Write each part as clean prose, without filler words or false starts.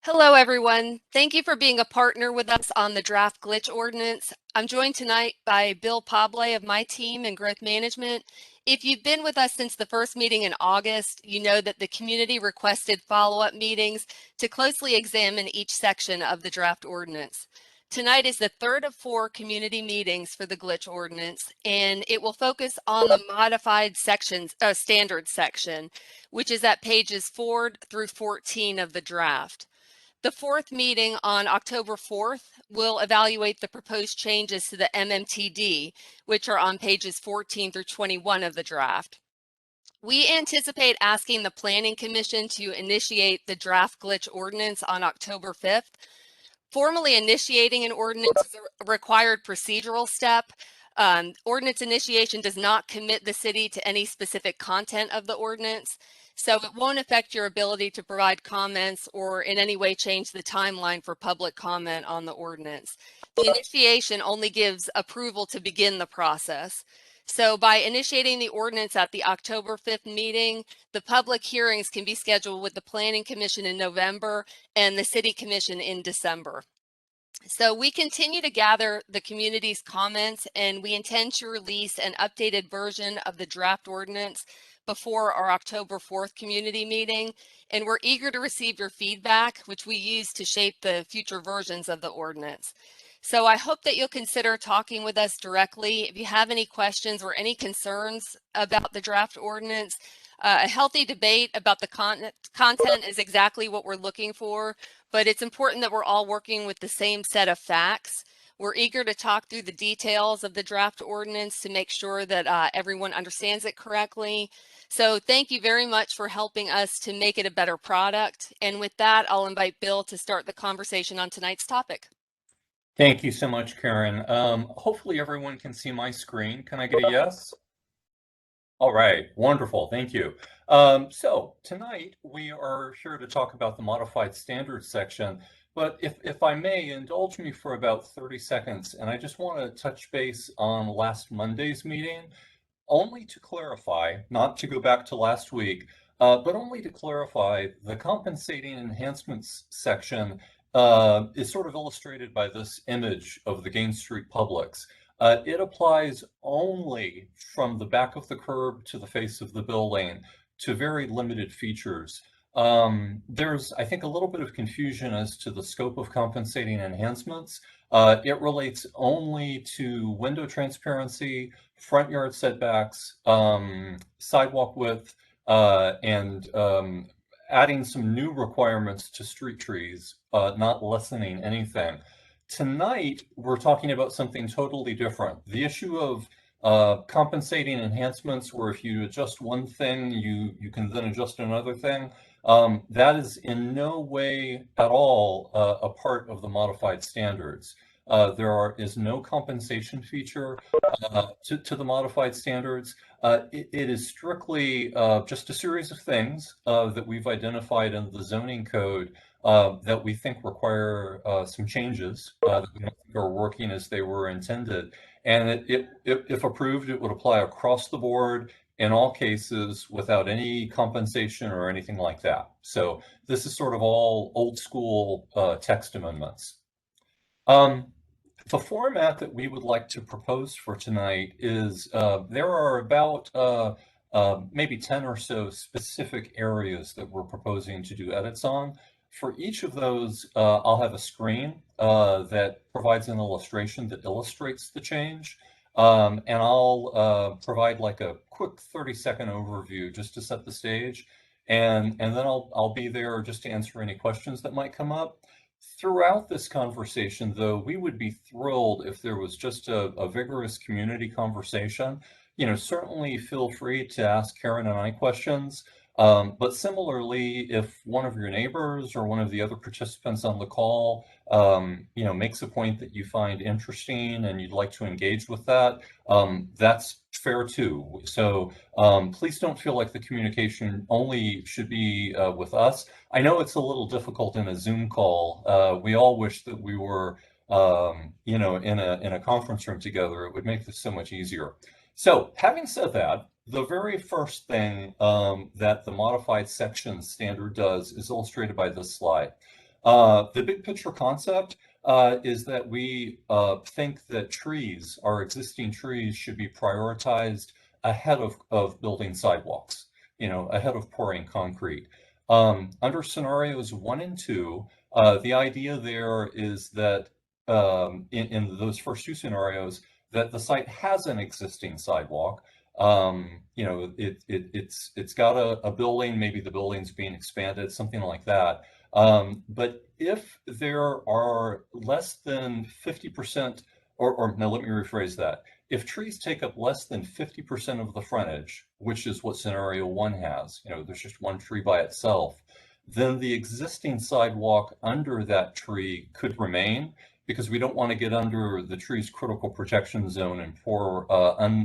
Hello, everyone. Thank you for being a partner with us on the draft glitch ordinance. I'm joined tonight by Bill Poblay of my team in growth management. If you've been with us since the first meeting in August, you know that the community requested follow-up meetings to closely examine each section of the draft ordinance. Tonight is the third of 4 community meetings for the glitch ordinance, and it will focus on the modified standards section, which is at pages 4 through 14 of the draft. The fourth meeting on October 4th will evaluate the proposed changes to the MMTD, which are on pages 14 through 21 of the draft. We anticipate asking the Planning Commission to initiate the draft glitch ordinance on October 5th. Formally initiating an ordinance is a required procedural step. Ordinance initiation does not commit the city to any specific content of the ordinance, so it won't affect your ability to provide comments or in any way change the timeline for public comment on the ordinance. The initiation only gives approval to begin the process. So by initiating the ordinance at the October 5th meeting, the public hearings can be scheduled with the Planning Commission in November and the City Commission in December. So we continue to gather the community's comments, and we intend to release an updated version of the draft ordinance before our October 4th community meeting. And we're eager to receive your feedback, which we use to shape the future versions of the ordinance. So I hope that you'll consider talking with us directly. If you have any questions or any concerns about the draft ordinance, a healthy debate about the content is exactly what we're looking for, but it's important that we're all working with the same set of facts. We're eager to talk through the details of the draft ordinance to make sure that everyone understands it correctly. So thank you very much for helping us to make it a better product. And with that, I'll invite Bill to start the conversation on tonight's topic. Thank you so much, Karen. Hopefully everyone can see my screen. Can I get a yes? All right, wonderful, thank you. So tonight we are here to talk about the modified standards section, but if I may, indulge me for about 30 seconds, and I just want to touch base on last Monday's meeting, only to clarify, not to go back to last week, but only to clarify the compensating enhancements section is sort of illustrated by this image of the Gain Street Publix. It applies only from the back of the curb to the face of the building to very limited features. There's, I think, a little bit of confusion as to the scope of compensating enhancements. It relates only to window transparency, front yard setbacks, sidewalk width, and adding some new requirements to street trees, not lessening anything. Tonight, we're talking about something totally different. The issue of compensating enhancements, where if you adjust one thing, you can then adjust another thing. That is in no way at all a part of the modified standards. There is no compensation feature to the modified standards. It is strictly just a series of things that we've identified in the zoning code that we think require some changes that we don't think are working as they were intended. And if approved, it would apply across the board in all cases without any compensation or anything like that. So this is sort of all old school text amendments. The format that we would like to propose for tonight is there are about maybe 10 or so specific areas that we're proposing to do edits on. For each of those, I'll have a screen that provides an illustration that illustrates the change. And I'll provide like a quick 30-second overview just to set the stage. And then I'll be there just to answer any questions that might come up. Throughout this conversation, though, we would be thrilled if there was just a vigorous community conversation. You know, certainly feel free to ask Karen and I questions. But similarly, if one of your neighbors or one of the other participants on the call, you know, makes a point that you find interesting and you'd like to engage with that, that's fair too. So please don't feel like the communication only should be with us. I know it's a little difficult in a Zoom call. We all wish that we were, you know, in a conference room together. It would make this so much easier. So having said that, the very first thing that the modified section standard does is illustrated by this slide. The big picture concept is that we think that trees, our existing trees, should be prioritized ahead of building sidewalks, ahead of pouring concrete. Under scenarios 1 and 2, the idea there is that in those first 2 scenarios, that the site has an existing sidewalk. It's got a building, maybe the building's being expanded, something like that. But if there are less than 50%, or no, let me rephrase that. If trees take up less than 50% of the frontage, which is what scenario 1 has, there's just one tree by itself, then the existing sidewalk under that tree could remain, because we don't want to get under the tree's critical protection zone and pour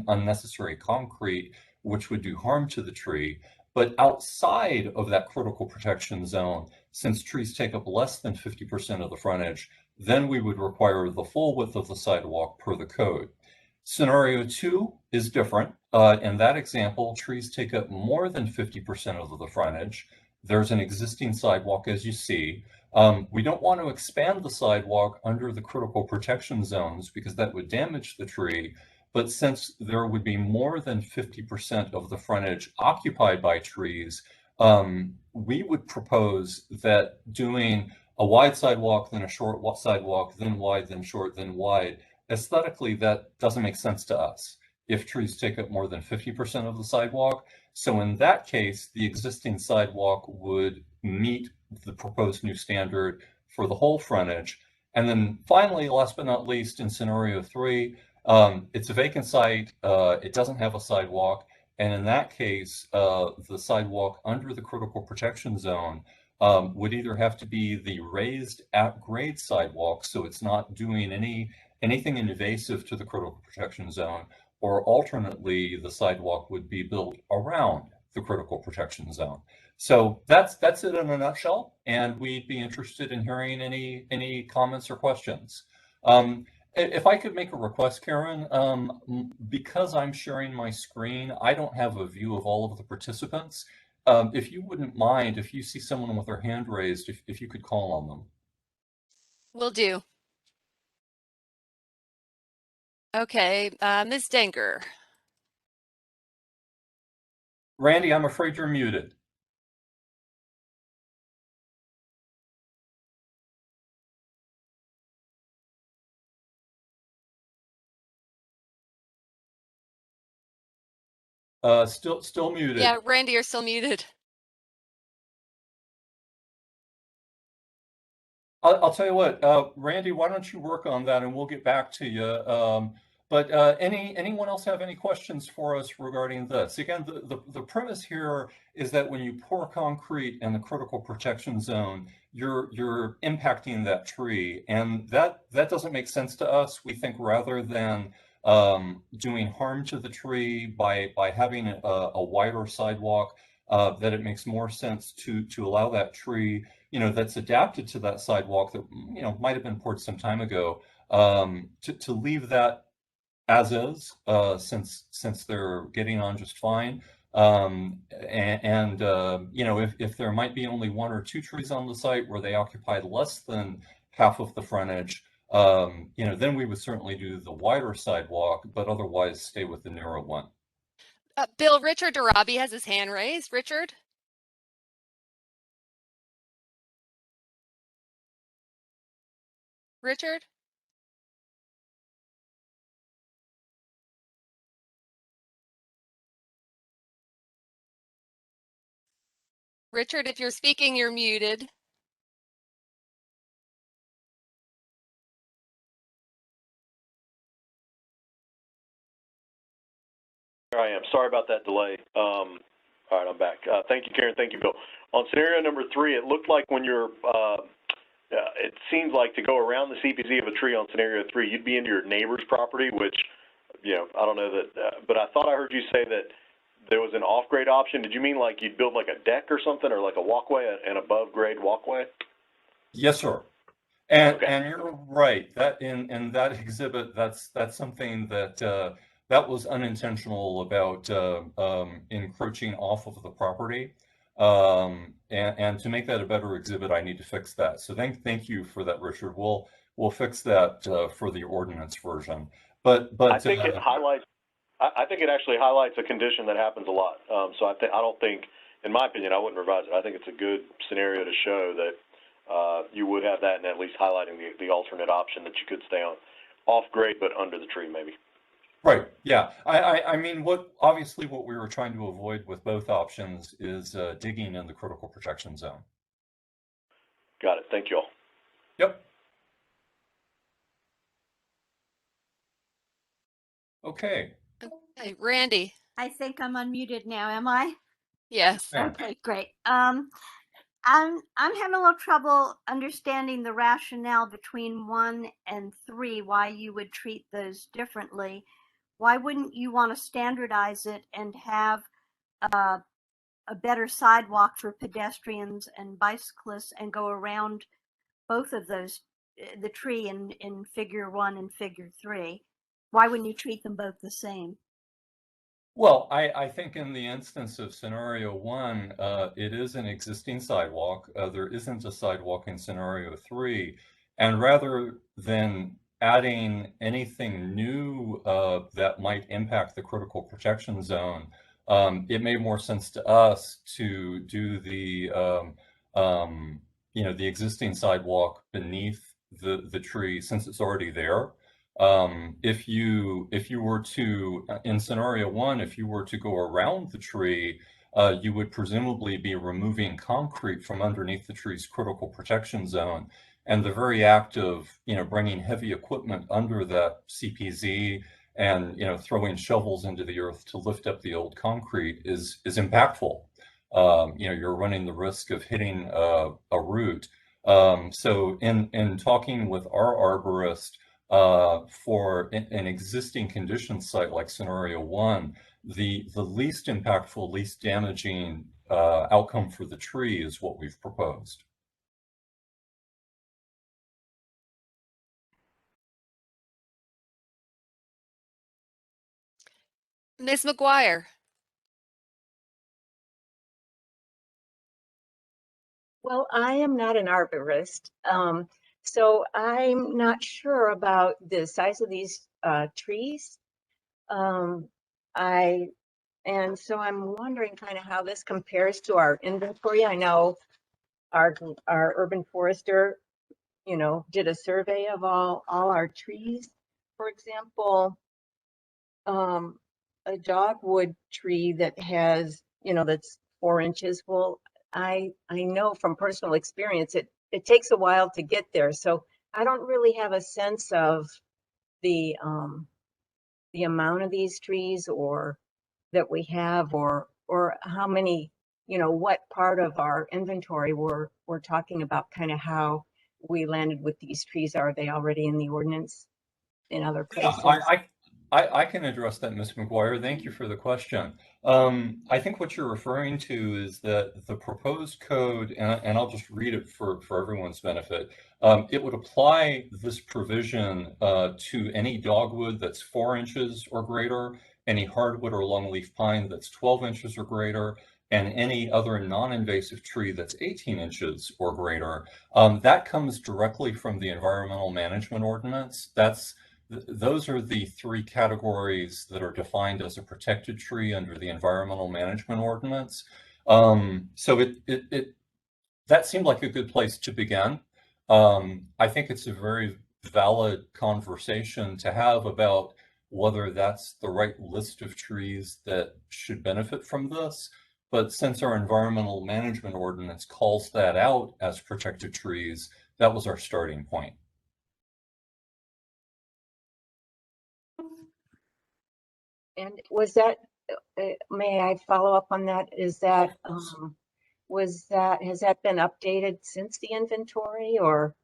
unnecessary concrete, which would do harm to the tree. But outside of that critical protection zone, since trees take up less than 50% of the frontage, then we would require the full width of the sidewalk per the code. Scenario 2 is different. In that example, trees take up more than 50% of the frontage. There's an existing sidewalk, as you see. We don't want to expand the sidewalk under the critical protection zones because that would damage the tree. But since there would be more than 50% of the frontage occupied by trees, we would propose that doing a wide sidewalk, then a short sidewalk, then wide, then short, then wide, aesthetically, that doesn't make sense to us if trees take up more than 50% of the sidewalk. So in that case, the existing sidewalk would meet the proposed new standard for the whole frontage. And then finally, last but not least, in scenario 3, it's a vacant site, it doesn't have a sidewalk, and in that case, the sidewalk under the critical protection zone would either have to be the raised at-grade sidewalk, so it's not doing anything invasive to the critical protection zone, or alternately, the sidewalk would be built around the critical protection zone. So that's it in a nutshell, and we'd be interested in hearing any comments or questions. If I could make a request, Karen, because I'm sharing my screen, I don't have a view of all of the participants. If you wouldn't mind, if you see someone with their hand raised, if you could call on them. Will do. Okay, Ms. Denker. Randy, I'm afraid you're muted. Still muted. Yeah, Randy, you're still muted. I'll tell you what, Randy, why don't you work on that and we'll get back to you. But anyone else have any questions for us regarding this? Again, the premise here is that when you pour concrete in the critical protection zone, you're impacting that tree, and that doesn't make sense to us. We think rather than doing harm to the tree by having a wider sidewalk, that it makes more sense to allow that tree, that's adapted to that sidewalk that, might have been poured some time ago, to leave that as is, since they're getting on just fine. If there might be only 1 or 2 trees on the site where they occupy less than half of the frontage, then we would certainly do the wider sidewalk, but otherwise stay with the narrow one. Bill, Richard Darabi has his hand raised. Richard? Richard? Richard, if you're speaking, you're muted. Here I am. Sorry about that delay. All right, I'm back. Thank you, Karen. Thank you, Bill. On scenario number 3, it looked like when you're, it seems like to go around the CPZ of a tree on scenario 3, you'd be into your neighbor's property, which, I don't know that, but I thought I heard you say that there was an off-grade option. Did you mean like you'd build like a deck or something, or like a walkway, an above-grade walkway? Yes, sir. And Okay. and you're right, that in that exhibit, that's something that was unintentional about encroaching off of the property. And to make that a better exhibit, I need to fix that. So thank you for that, Richard. We'll fix that for the ordinance version. But I think it highlights. I think it actually highlights a condition that happens a lot. So I don't think, in my opinion, I wouldn't revise it. I think it's a good scenario to show that you would have that, and at least highlighting the alternate option that you could stay on off grade but under the tree maybe. Right. Yeah. I mean, obviously what we were trying to avoid with both options is digging in the critical protection zone. Got it. Thank you all. Yep. Okay. Hey, Randy. I think I'm unmuted now, am I? Yes. Yeah. Okay, great. I'm having a little trouble understanding the rationale between 1 and 3, why you would treat those differently. Why wouldn't you want to standardize it and have a better sidewalk for pedestrians and bicyclists and go around both of those, the tree in figure 1 and figure 3? Why wouldn't you treat them both the same? Well, I think in the instance of scenario 1, it is an existing sidewalk. There isn't a sidewalk in scenario 3. And rather than adding anything new that might impact the critical protection zone, it made more sense to us to do the the existing sidewalk beneath the tree since it's already there. If you were to, in scenario 1, if you were to go around the tree, you would presumably be removing concrete from underneath the tree's critical protection zone. And the very act of, bringing heavy equipment under that CPZ and, throwing shovels into the earth to lift up the old concrete is impactful. You're running the risk of hitting a root. So in talking with our arborist, for an existing condition site like scenario 1, the least impactful, least damaging outcome for the tree is what we've proposed. Ms. McGuire. Well, I am not an arborist, so I'm not sure about the size of these trees. And so I'm wondering kind of how this compares to our inventory. I know our urban forester, did a survey of all our trees. For example, a dogwood tree that has, that's 4 inches. Well, I know from personal experience, it takes a while to get there. So I don't really have a sense of the amount of these trees or that we have or how many, what part of our inventory we're talking about, kind of how we landed with these trees. Are they already in the ordinance in other places? Yeah, I can address that, Ms. McGuire. Thank you for the question. I think what you're referring to is that the proposed code, and I'll just read it for everyone's benefit, it would apply this provision to any dogwood that's 4 inches or greater, any hardwood or longleaf pine that's 12 inches or greater, and any other non-invasive tree that's 18 inches or greater. That comes directly from the Environmental Management Ordinance. Those are the 3 categories that are defined as a protected tree under the Environmental Management Ordinance. So that seemed like a good place to begin. I think it's a very valid conversation to have about whether that's the right list of trees that should benefit from this. But since our Environmental Management Ordinance calls that out as protected trees, that was our starting point. And was that, may I follow up on that? Is that, has that been updated since the inventory, or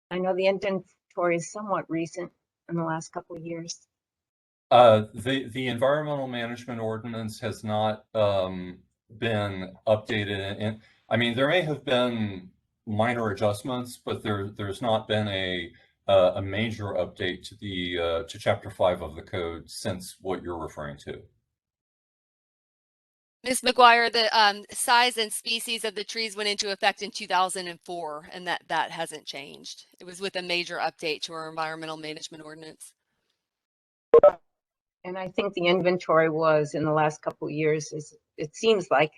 I know the inventory is somewhat recent in the last couple of years? The Environmental Management Ordinance has not been updated, and I mean there may have been minor adjustments, but there's not been a major update to the to Chapter 5 of the code since what you're referring to. Ms. McGuire, the size and species of the trees went into effect in 2004, and that hasn't changed. It was with a major update to our environmental management ordinance. And I think the inventory was in the last couple of years. It seems like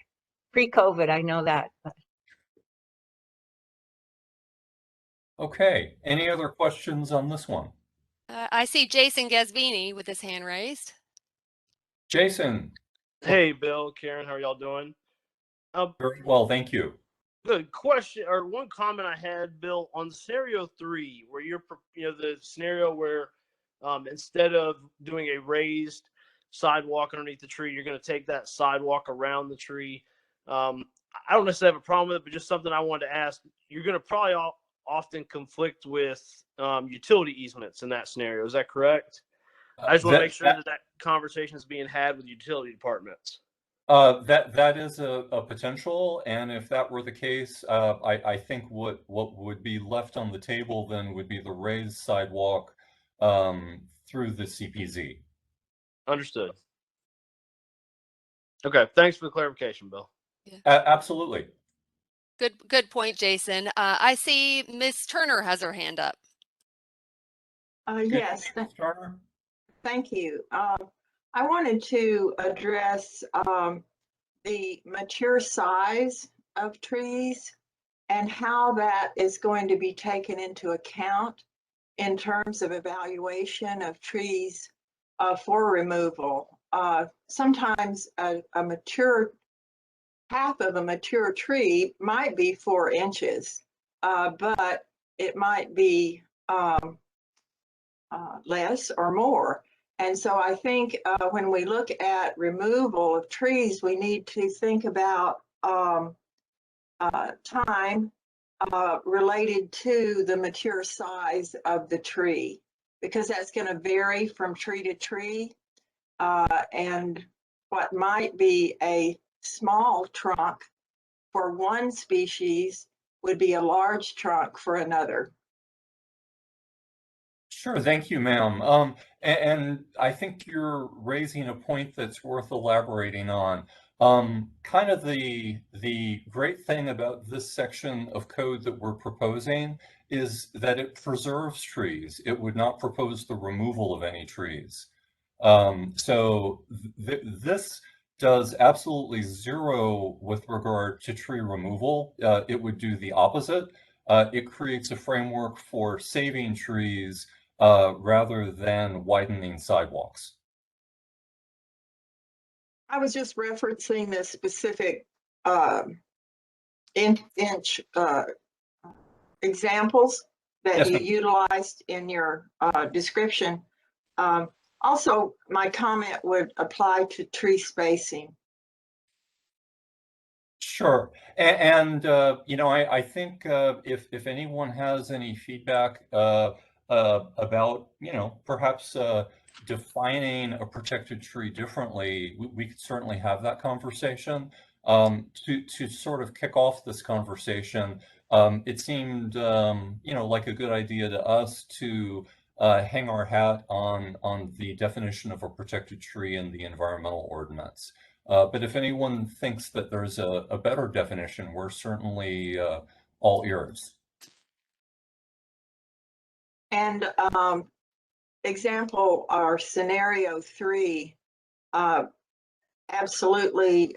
pre-COVID, I know that. Okay, any other questions on this one? I see Jason Gasvini with his hand raised. Jason. Hey, Bill, Karen, how are y'all doing? Very well, thank you. Good question, or one comment I had, Bill, on scenario 3, where the scenario where instead of doing a raised sidewalk underneath the tree, you're going to take that sidewalk around the tree. I don't necessarily have a problem with it, but just something I wanted to ask. You're going to probably often conflict with utility easements in that scenario. Is that correct? I just want to make sure that conversation is being had with utility departments. That is a potential, and if that were the case, I think what would be left on the table then would be the raised sidewalk through the CPZ. Understood. Okay, thanks for the clarification, Bill. Yeah. Absolutely. Good point, Jason. I see Ms. Turner has her hand up. Yes, Ms. Turner? thank you. I wanted to address the mature size of trees and how that is going to be taken into account in terms of evaluation of trees for removal. Sometimes a mature, half of a mature tree might be 4 inches, but it might be less or more. And so I think when we look at removal of trees, we need to think about time related to the mature size of the tree, because that's going to vary from tree to tree. And what might be a small trunk for one species would be a large trunk for another. Sure, thank you, ma'am. And I think you're raising a point that's worth elaborating on. Kind of the great thing about this section of code that we're proposing is that it preserves trees. It would not propose the removal of any trees. So this does absolutely zero with regard to tree removal. It would do the opposite. It creates a framework for saving trees rather than widening sidewalks. I was just referencing the specific inch examples that Yes, you ma'am. utilized in your description. Also, my comment would apply to tree spacing. Sure. And you know, I think if anyone has any feedback about, you know, perhaps defining a protected tree differently, we could certainly have that conversation. To sort of kick off this conversation, it seemed, you know, like a good idea to us to hang our hat on the definition of a protected tree in the environmental ordinance. But if anyone thinks that there's a better definition, we're certainly all ears. And example, our scenario 3, absolutely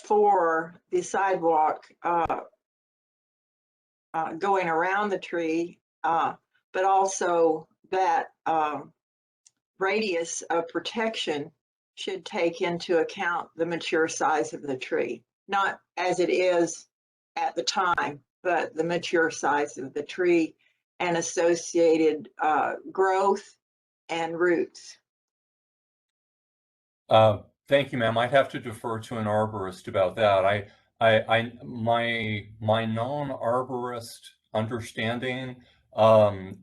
for the sidewalk going around the tree, but also that radius of protection should take into account the mature size of the tree, not as it is at the time, but the mature size of the tree and associated growth and roots. Thank you, ma'am. I'd have to defer to an arborist about that. My non-arborist understanding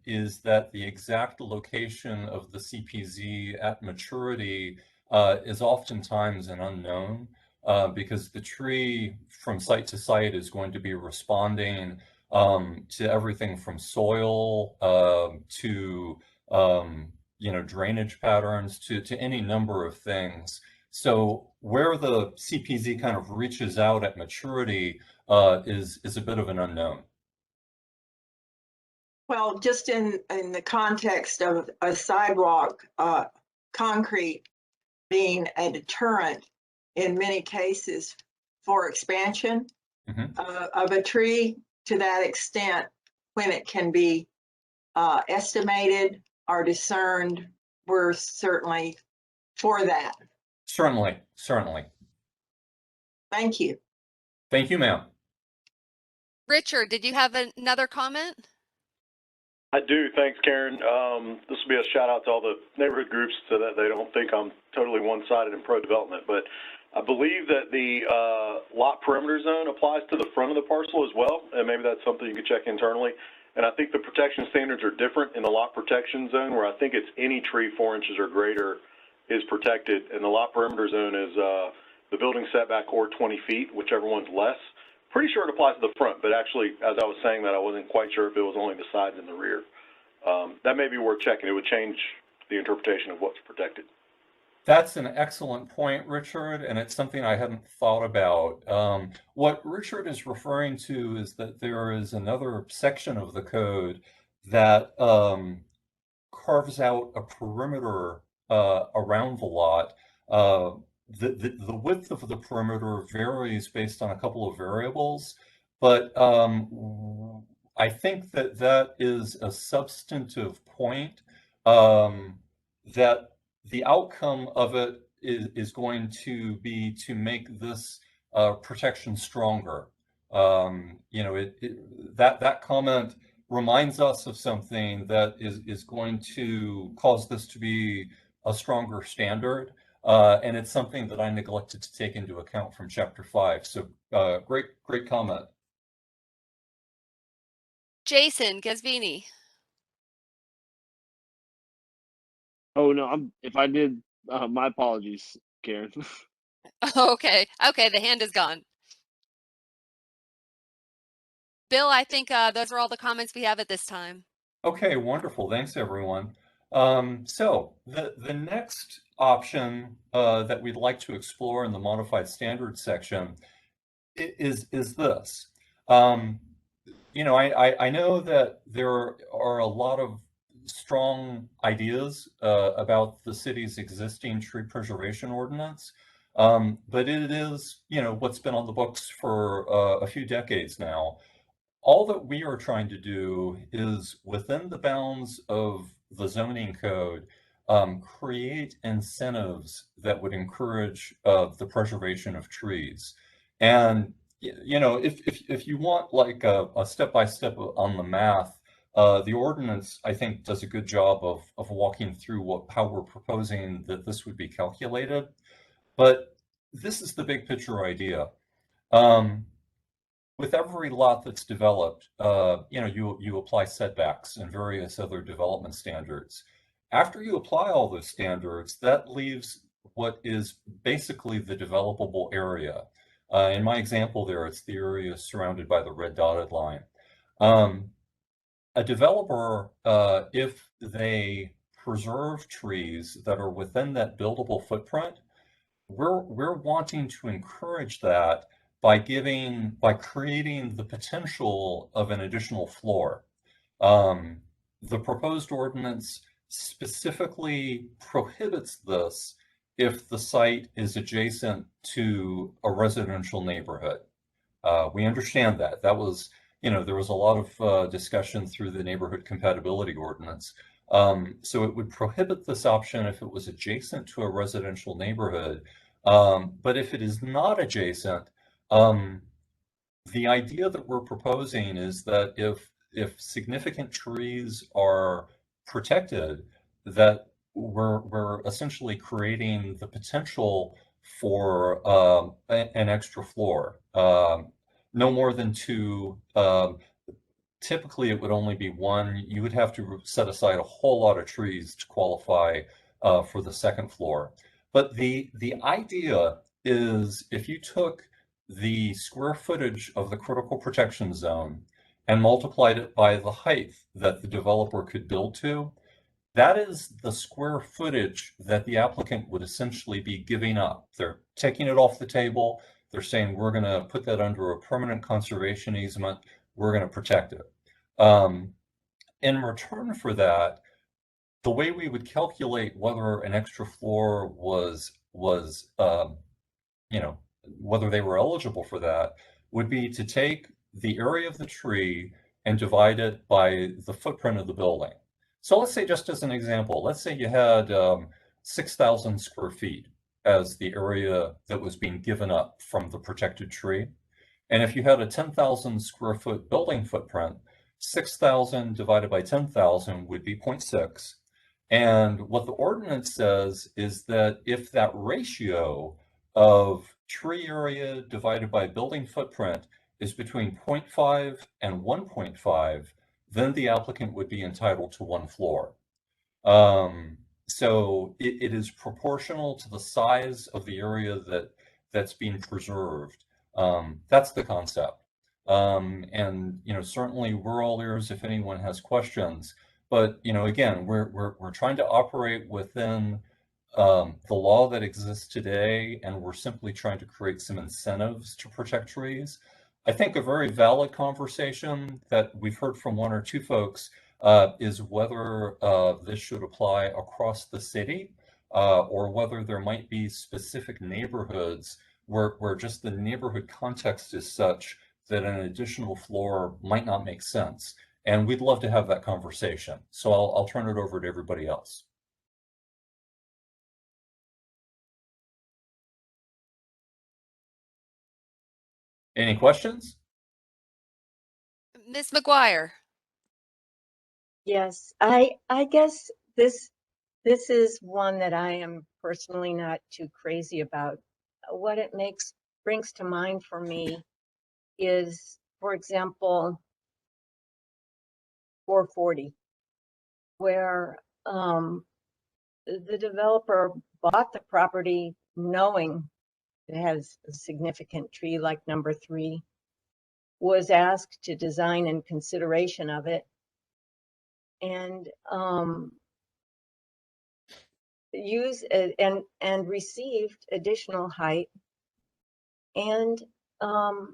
is that the exact location of the CPZ at maturity is oftentimes an unknown because the tree from site to site is going to be responding to everything from soil to you know, drainage patterns to any number of things. So where the CPZ kind of reaches out at maturity is a bit of an unknown. Well, just in the context of a sidewalk, concrete being a deterrent in many cases for expansion of a tree to that extent, when it can be estimated or discerned, we're certainly for that. Certainly, certainly. Thank you. Thank you, ma'am. Richard, did you have another comment? I do. Thanks, Karen. This will be a shout out to all the neighborhood groups so that they don't think I'm totally one-sided in pro-development, but I believe that the lot perimeter zone applies to the front of the parcel as well, and maybe that's something you could check internally. And I think the protection standards are different in the lot protection zone, where I think it's any tree 4 inches or greater is protected, and the lot perimeter zone is the building setback or 20 feet, whichever one's less. Pretty sure it applies to the front, but actually, as I was saying that, I wasn't quite sure if it was only the sides and the rear. That may be worth checking. It would change the interpretation of what's protected. That's an excellent point, Richard, and it's something I hadn't thought about. What Richard is referring to is that there is another section of the code that carves out a perimeter around the lot. The width of the perimeter varies based on a couple of variables, but I think that that is a substantive point, that the outcome of it is going to be to make this protection stronger. That comment reminds us of something that is going to cause this to be a stronger standard. And it's something that I neglected to take into account from Chapter 5. So great comment. Jason Gasvini. Oh no, if I did, my apologies, Karen. Okay, the hand is gone. Bill, I think those are all the comments we have at this time. Okay, wonderful. Thanks, everyone. So the next option that we'd like to explore in the modified standards section is this. I know that there are a lot of strong ideas about the city's existing tree preservation ordinance, but it is, what's been on the books for a few decades now. All that we are trying to do is, within the bounds of the zoning code, create incentives that would encourage the preservation of trees. And if you want like a step-by-step on the math, the ordinance, I think, does a good job of walking through how we're proposing that this would be calculated. But this is the big picture idea. With every lot that's developed, you apply setbacks and various other development standards. After you apply all those standards, that leaves what is basically the developable area. In my example there, it's the area surrounded by the red dotted line. A developer, if they preserve trees that are within that buildable footprint, we're wanting to encourage that by creating the potential of an additional floor. The proposed ordinance specifically prohibits this if the site is adjacent to a residential neighborhood. We understand that. That was, there was a lot of discussion through the neighborhood compatibility ordinance. So it would prohibit this option if it was adjacent to a residential neighborhood. But if it is not adjacent, the idea that we're proposing is that if significant trees are protected, that we're essentially creating the potential for an extra floor. No more than 2. Typically, it would only be 1. You would have to set aside a whole lot of trees to qualify for the second floor. But the idea is, if you took the square footage of the critical protection zone and multiplied it by the height that the developer could build to, that is the square footage that the applicant would essentially be giving up. They're taking it off the table. They're saying, we're going to put that under a permanent conservation easement. We're going to protect it. In return for that, the way we would calculate whether an extra floor was whether they were eligible for that would be to take the area of the tree and divide it by the footprint of the building. So let's say, just as an example, let's say you had 6,000 square feet as the area that was being given up from the protected tree. And if you had a 10,000 square foot building footprint, 6,000 divided by 10,000 would be 0.6. And what the ordinance says is that if that ratio of tree area divided by building footprint is between 0.5 and 1.5, then the applicant would be entitled to one floor. So it is proportional to the size of the area that's being preserved. That's the concept. And certainly we're all ears if anyone has questions. But again, we're trying to operate within the law that exists today, and we're simply trying to create some incentives to protect trees. I think a very valid conversation that we've heard from one or two folks is whether this should apply across the city or whether there might be specific neighborhoods where just the neighborhood context is such that an additional floor might not make sense. And we'd love to have that conversation. So I'll turn it over to everybody else. Any questions? Ms. McGuire. Yes, I guess this is one that I am personally not too crazy about. What it brings to mind for me is, for example, 440, where the developer bought the property knowing it has a significant tree like number 3, was asked to design in consideration of it, and and received additional height, and the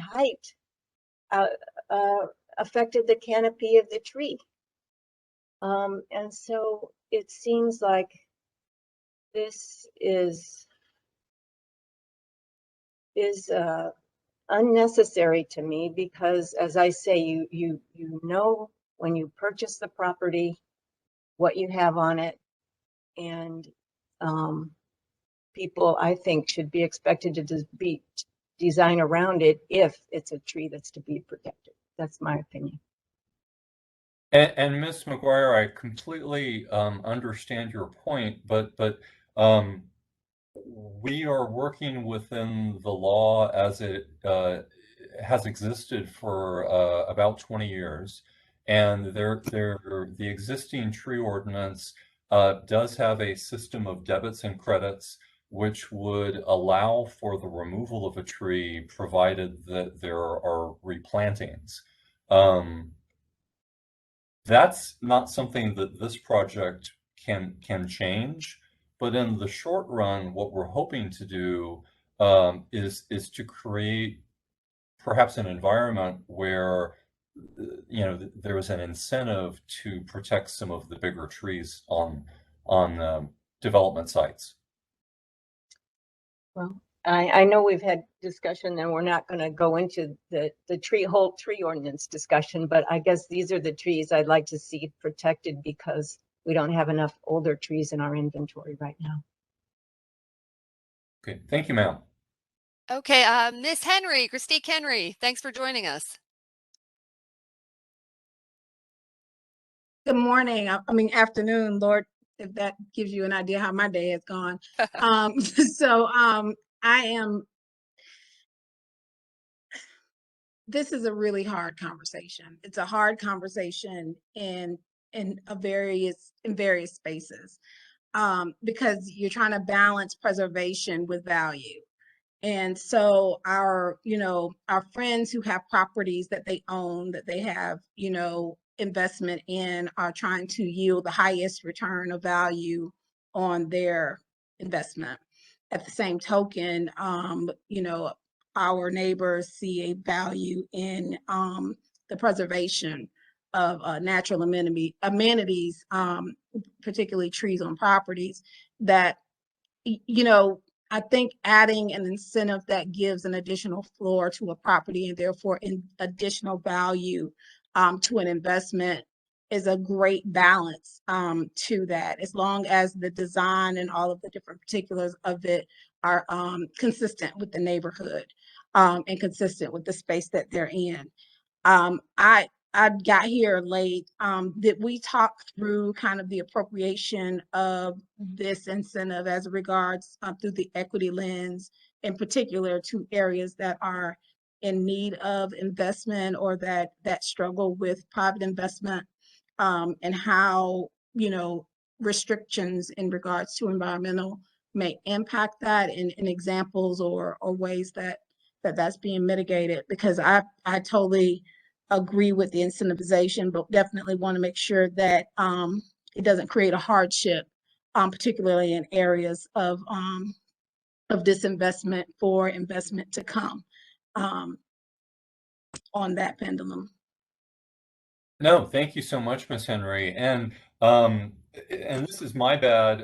height affected the canopy of the tree, and so it seems like this is unnecessary to me, because, as I say, you know when you purchase the property what you have on it, and people, I think, should be expected to design around it if it's a tree that's to be protected. That's my opinion. And Ms. McGuire, I completely understand your point, but we are working within the law as it has existed for about 20 years, and the existing tree ordinance does have a system of debits and credits which would allow for the removal of a tree provided that there are replantings. That's not something that this project can change, but in the short run, what we're hoping to do is to create perhaps an environment where there is an incentive to protect some of the bigger trees on development sites. Well, I know we've had discussion, and we're not going to go into the whole tree ordinance discussion, but I guess these are the trees I'd like to see protected, because we don't have enough older trees in our inventory right now. Okay, thank you, ma'am. Okay, Miss Henry, Christique Henry, thanks for joining us. Good morning. I mean, afternoon, Lord, if that gives you an idea how my day has gone. This is a really hard conversation. It's a hard conversation in various spaces, because you're trying to balance preservation with value. And so our friends who have properties that they own, that they have, investment in are trying to yield the highest return of value on their investment. At the same token, you know, our neighbors see a value in the preservation of natural amenities, particularly trees on properties that, you know, I think adding an incentive that gives an additional floor to a property and therefore an additional value to an investment is a great balance to that, as long as the design and all of the different particulars of it are consistent with the neighborhood and consistent with the space that they're in. I got here late. Did we talk through kind of the appropriation of this incentive as regards through the equity lens, in particular to areas that are in need of investment or that struggle with private investment, and how, you know, restrictions in regards to environmental may impact that, in examples or ways that's being mitigated? Because I totally agree with the incentivization, but definitely want to make sure that it doesn't create a hardship, particularly in areas of disinvestment for investment to come on that pendulum. No, thank you so much, Miss Henry. And this is my bad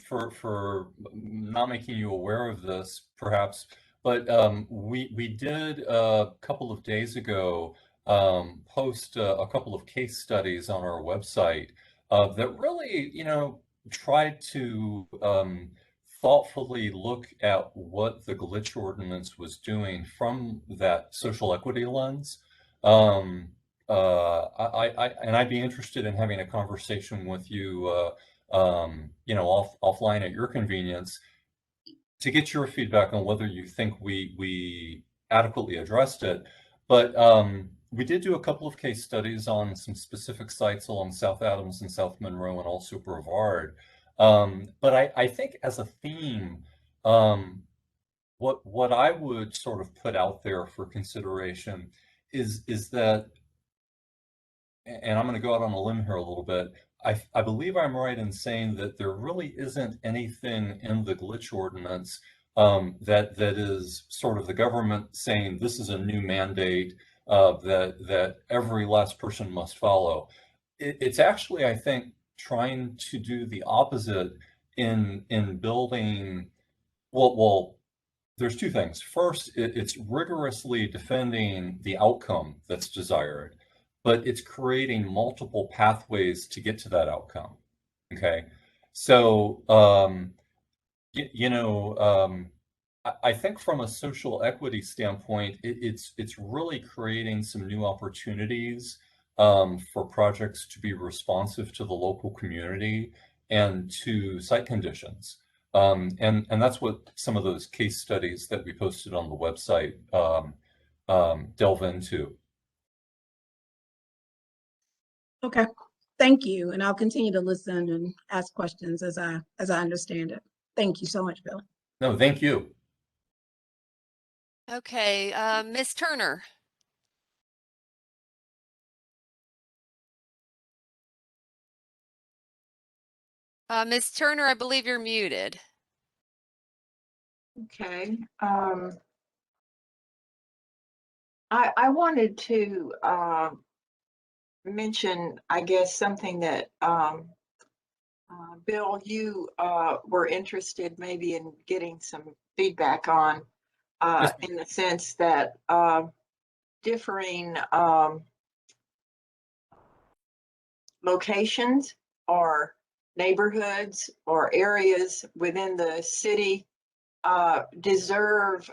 for not making you aware of this, perhaps. But we did a couple of days ago post a couple of case studies on our website that really, you know, tried to thoughtfully look at what the Glitch Ordinance was doing from that social equity lens. And I'd be interested in having a conversation with you, you know, offline at your convenience, to get your feedback on whether you think we adequately addressed it. But we did do a couple of case studies on some specific sites along South Adams and South Monroe and also Brevard. But I think as a theme, what I would sort of put out there for consideration is that, and I'm going to go out on a limb here a little bit, I believe I'm right in saying that there really isn't anything in the Glitch Ordinance that is sort of the government saying this is a new mandate that every last person must follow. It's actually, I think, trying to do the opposite in building. Well, there's two things. First, it's rigorously defending the outcome that's desired, but it's creating multiple pathways to get to that outcome. Okay, so I think from a social equity standpoint, it's really creating some new opportunities for projects to be responsive to the local community and to site conditions. And that's what some of those case studies that we posted on the website delve into. Okay, thank you. And I'll continue to listen and ask questions as I understand it. Thank you so much, Bill. No, thank you. Okay, Ms. Turner. Ms. Turner, I believe you're muted. Okay. I wanted to mention, I guess, something that Bill, you were interested maybe in getting some feedback on, Yes. in the sense that differing locations or neighborhoods or areas within the city deserve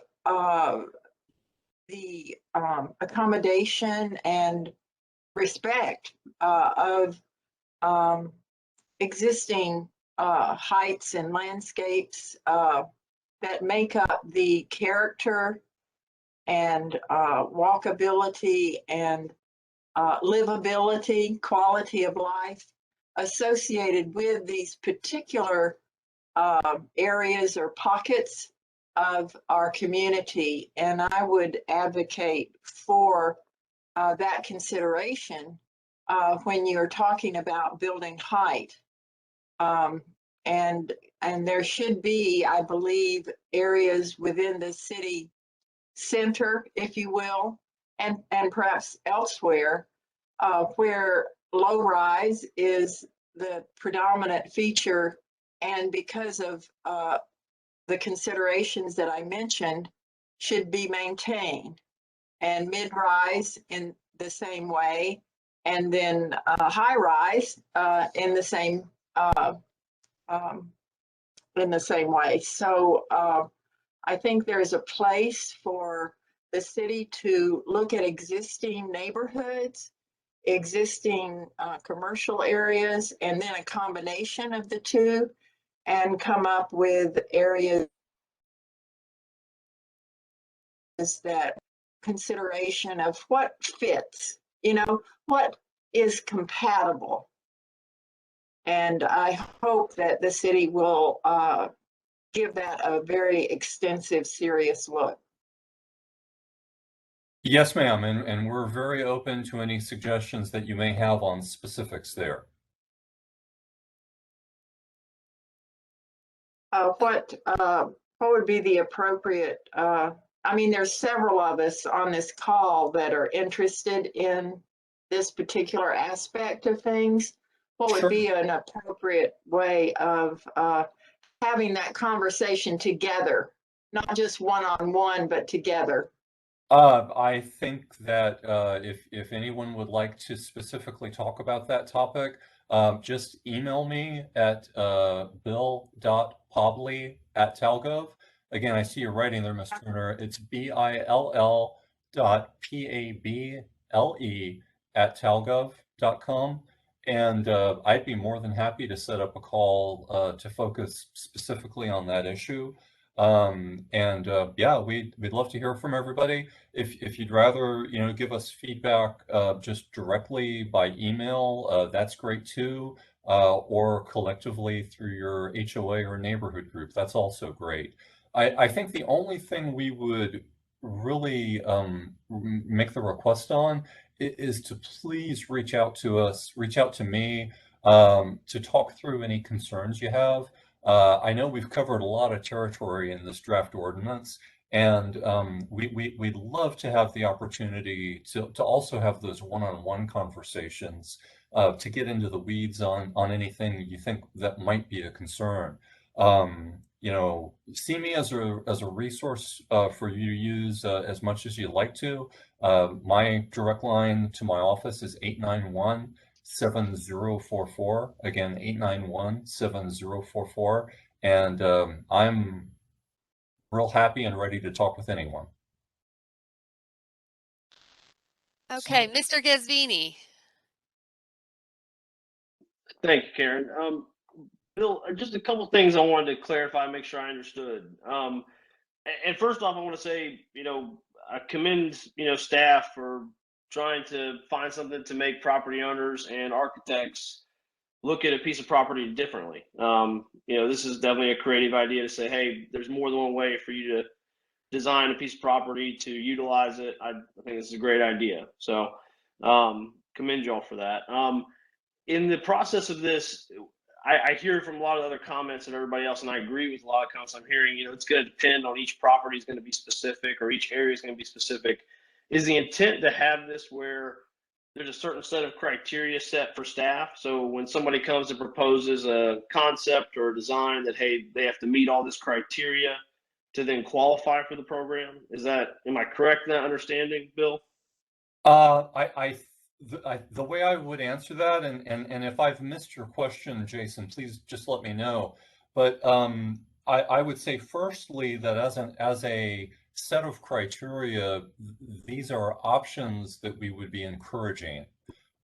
the accommodation and respect of existing heights and landscapes that make up the character and walkability and livability, quality of life associated with these particular areas or pockets of our community. And I would advocate for that consideration when you're talking about building height. And there should be, I believe, areas within the city center, if you will, and perhaps elsewhere, where low rise is the predominant feature. And because of the considerations that I mentioned, should be maintained. And mid-rise in the same way, and then high rise in the same way. So I think there's a place for the city to look at existing neighborhoods, existing commercial areas, and then a combination of the two, and come up with areas that consideration of what fits, what is compatible. And I hope that the city will give that a very extensive, serious look. Yes, ma'am, and we're very open to any suggestions that you may have on specifics there. What would be the appropriate, I mean, there's several of us on this call that are interested in this particular aspect of things. What would be an appropriate way of having that conversation together, not just one-on-one, but together? I think that if anyone would like to specifically talk about that topic, just email me at bill.pobley@talgov. Again, I see you're writing there, Ms. Turner. It's bill.pable@talgov.com. And I'd be more than happy to set up a call to focus specifically on that issue. Yeah, we'd love to hear from everybody. If you'd rather, give us feedback just directly by email, that's great too. Or collectively through your HOA or neighborhood group, that's also great. I think the only thing we would really make the request on is to please reach out to us, reach out to me to talk through any concerns you have. I know we've covered a lot of territory in this draft ordinance, and we'd love to have the opportunity to also have those one-on-one conversations to get into the weeds on anything you think that might be a concern. See me as a resource for you to use as much as you'd like to. My direct line to my office is 891-7044. Again, 891-7044. And I'm real happy and ready to talk with anyone. Okay, Mr. Gasvini. Thank you, Karen. Bill, just a couple things I wanted to clarify, make sure I understood. And first off, I want to say, I commend, staff for trying to find something to make property owners and architects look at a piece of property differently. This is definitely a creative idea to say, hey, there's more than one way for you to design a piece of property to utilize it. I think this is a great idea. So commend y'all for that. In the process of this, I hear from a lot of other comments and everybody else, and I agree with a lot of comments I'm hearing. It's going to depend on each property is going to be specific, or each area is going to be specific. Is the intent to have this where there's a certain set of criteria set for staff? So when somebody comes and proposes a concept or a design that, hey, they have to meet all this criteria to then qualify for the program? Am I correct in that understanding, Bill? The way I would answer that, and if I've missed your question, Jason, please just let me know. But I would say firstly that as a set of criteria, these are options that we would be encouraging.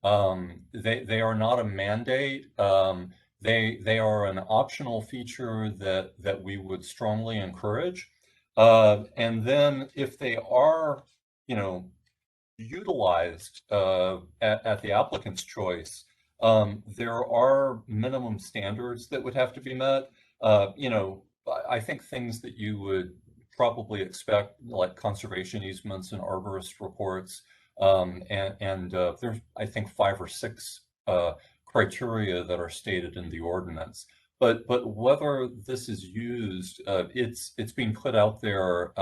They are not a mandate. They are an optional feature that we would strongly encourage. And then if they are, utilized at the applicant's choice, there are minimum standards that would have to be met. I think things that you would probably expect, like conservation easements and arborist reports, And there's, I think, 5 or 6 criteria that are stated in the ordinance. But whether this is used, it's being put out there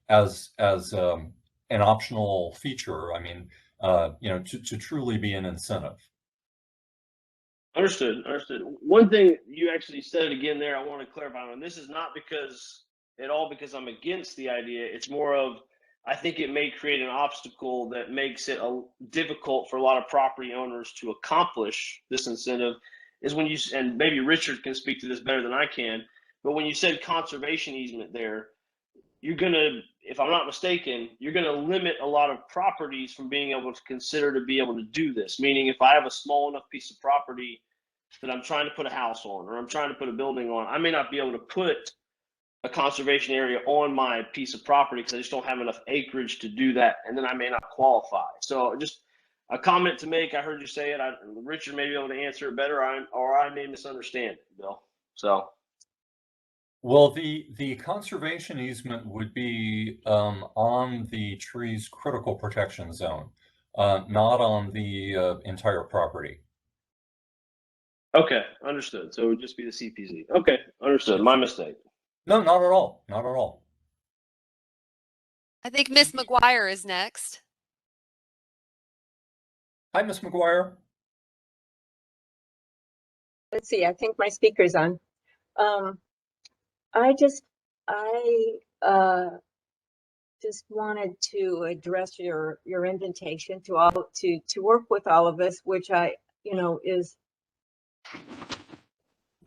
as an optional feature. I mean, to truly be an incentive. Understood. Understood. One thing you actually said again there, I want to clarify on. This is not because I'm against the idea. It's more of, I think it may create an obstacle that makes it difficult for a lot of property owners to accomplish this incentive. Is when you, and maybe Richard can speak to this better than I can, but when you said conservation easement there, you're gonna, if I'm not mistaken, you're gonna limit a lot of properties from being able to consider to be able to do this. Meaning, if I have a small enough piece of property that I'm trying to put a house on, or I'm trying to put a building on, I may not be able to put a conservation area on my piece of property because I just don't have enough acreage to do that, and then I may not qualify. So just a comment to make. I heard you say it. Richard may be able to answer it better, or I may misunderstand it, Bill. So. Well, the conservation easement would be on the tree's critical protection zone, not on the entire property. Okay, understood. So it would just be the CPZ. Okay, understood. My mistake. No, not at all. Not at all. I think Miss McGuire is next. Hi, Miss McGuire. Let's see, I think my speaker's on. I just wanted to address your invitation to work with all of us, which is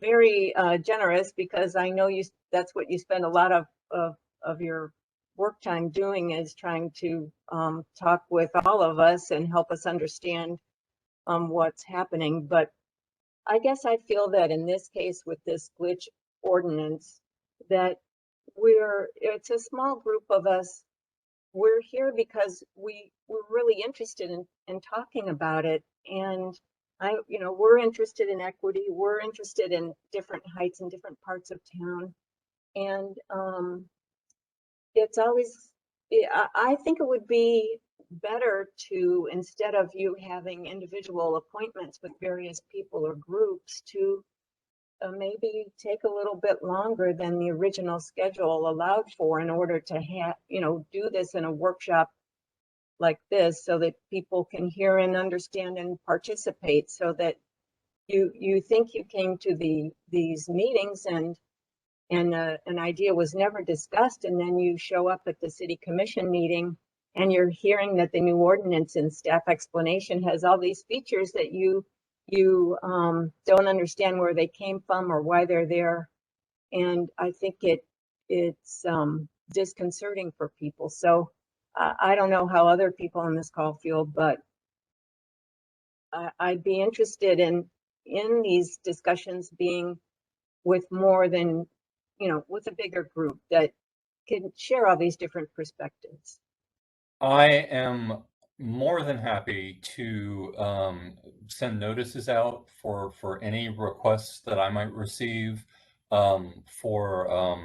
very generous, because I know that's what you spend a lot of your work time doing, is trying to talk with all of us and help us understand what's happening. But I guess I feel that in this case, with this glitch ordinance, that it's a small group of us. We're here because we're really interested in talking about it. And we're interested in equity. We're interested in different heights in different parts of town. And it's always, I think it would be better to, instead of you having individual appointments with various people or groups, to maybe take a little bit longer than the original schedule allowed for, in order to do this in a workshop like this, so that people can hear and understand and participate, so that you think you came to these meetings and an idea was never discussed, and then you show up at the city commission meeting and you're hearing that the new ordinance and staff explanation has all these features that you don't understand where they came from or why they're there. And I think it's disconcerting for people. So I don't know how other people on this call feel, but I'd be interested in these discussions being with more than, with a bigger group that can share all these different perspectives. I am more than happy to send notices out for any requests that I might receive for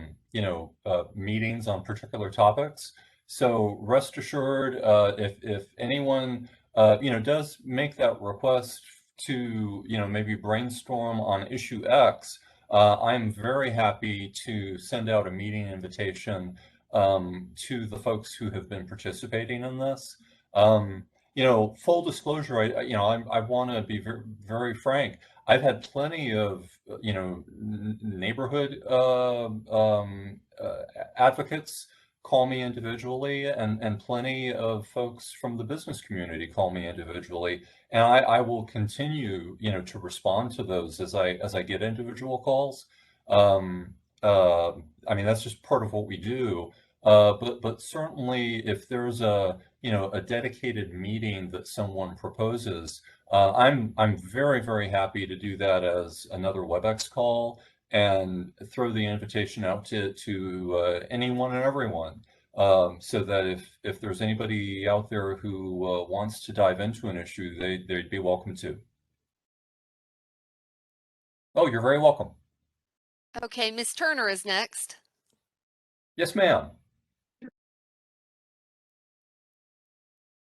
meetings on particular topics. So rest assured, if anyone does make that request to maybe brainstorm on issue X, I'm very happy to send out a meeting invitation to the folks who have been participating in this. Full disclosure, I want to be very, very frank. I've had plenty of, neighborhood advocates call me individually, and plenty of folks from the business community call me individually, and I will continue, to respond to those as I get individual calls. I mean, that's just part of what we do. But certainly, if there's a dedicated meeting that someone proposes, I'm very, very happy to do that as another WebEx call and throw the invitation out to anyone and everyone, so that if there's anybody out there who wants to dive into an issue, they'd be welcome to. Oh, you're very welcome. Okay, Miss Turner is next. Yes, ma'am.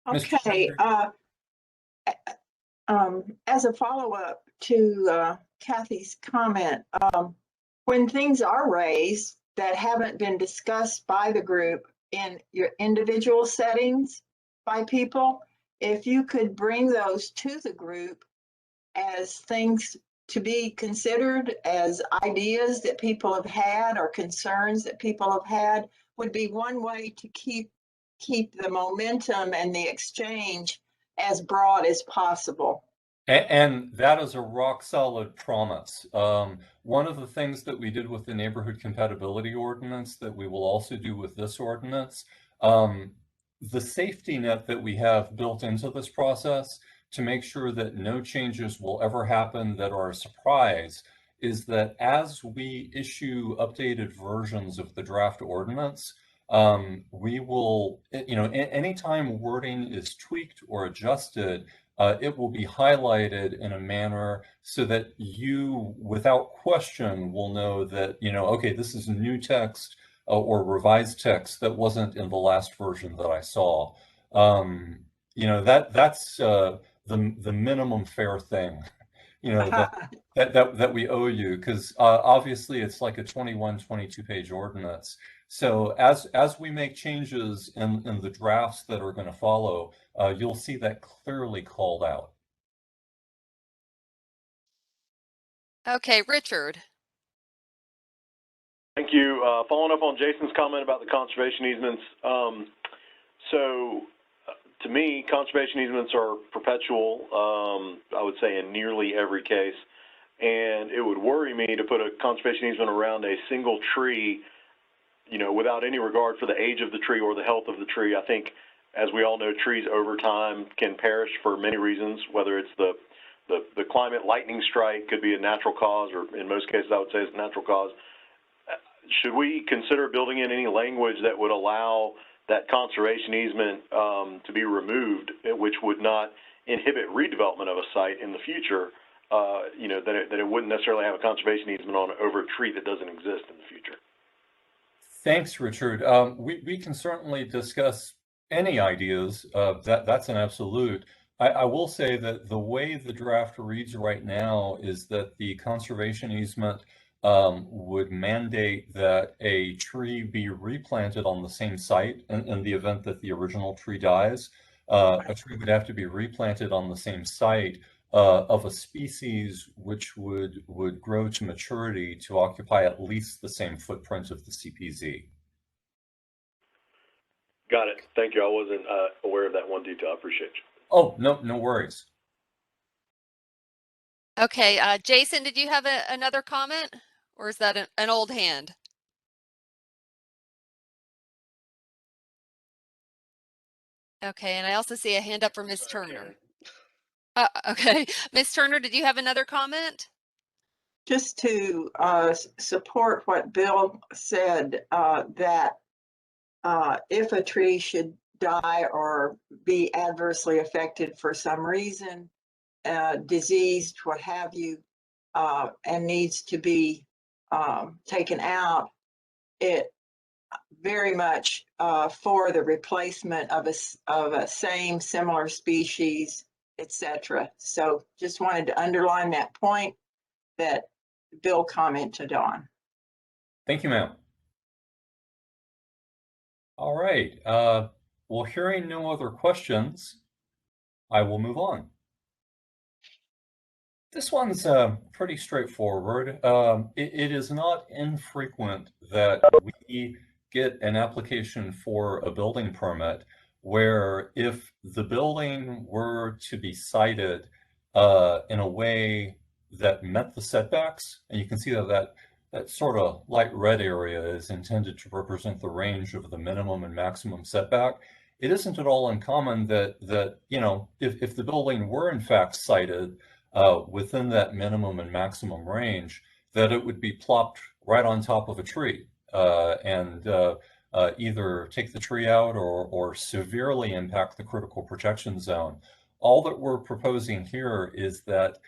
Mr. Okay, Senator? as a follow-up to Kathy's comment, when things are raised that haven't been discussed by the group in your individual settings by people, if you could bring those to the group as things to be considered, as ideas that people have had or concerns that people have had, would be one way to keep the momentum and the exchange as broad as possible. And that is a rock solid promise. One of the things that we did with the neighborhood compatibility ordinance that we will also do with this ordinance, the safety net that we have built into this process to make sure that no changes will ever happen that are a surprise is that as we issue updated versions of the draft ordinance, we will, anytime wording is tweaked or adjusted, it will be highlighted in a manner so that you, without question, will know that, okay, this is new text or revised text that wasn't in the last version that I saw. That's the minimum fair thing, that we owe you, because obviously it's like a 22 page ordinance. So as we make changes in the drafts that are going to follow, you'll see that clearly called out. Okay, Richard. Thank you. Following up on Jason's comment about the conservation easements. To me, conservation easements are perpetual, I would say in nearly every case. And it would worry me to put a conservation easement around a single tree, without any regard for the age of the tree or the health of the tree. I think, as we all know, trees over time can perish for many reasons, whether it's the climate lightning strike could be a natural cause, or in most cases I would say it's a natural cause. Should we consider building in any language that would allow that conservation easement to be removed, which would not inhibit redevelopment of a site in the future, that it wouldn't necessarily have a conservation easement over a tree that doesn't exist in the future? Thanks, Richard. We can certainly discuss any ideas. That's an absolute. I will say that the way the draft reads right now is that the conservation easement would mandate that a tree be replanted on the same site in the event that the original tree dies. A tree would have to be replanted on the same site of a species which would grow to maturity to occupy at least the same footprint of the CPZ. Got it. Thank you. I wasn't aware of that one detail. I appreciate you. Oh, no worries. Okay, Jason, did you have another comment, or is that an old hand? Okay, and I also see a hand up for Ms. Turner. Okay, Ms. Turner, did you have another comment? Just to support what Bill said, that if a tree should die or be adversely affected for some reason, diseased, what have you, and needs to be taken out, it very much for the replacement of a same similar species, etc. So just wanted to underline that point that Bill commented on. Thank you, ma'am. All right. Well, hearing no other questions, I will move on. This one's pretty straightforward. It is not infrequent that we get an application for a building permit where if the building were to be sited in a way that met the setbacks, and you can see that sort of light red area is intended to represent the range of the minimum and maximum setback. It isn't at all uncommon that if the building were in fact sited within that minimum and maximum range, that it would be plopped right on top of a tree and either take the tree out or severely impact the critical protection zone. All that we're proposing here is that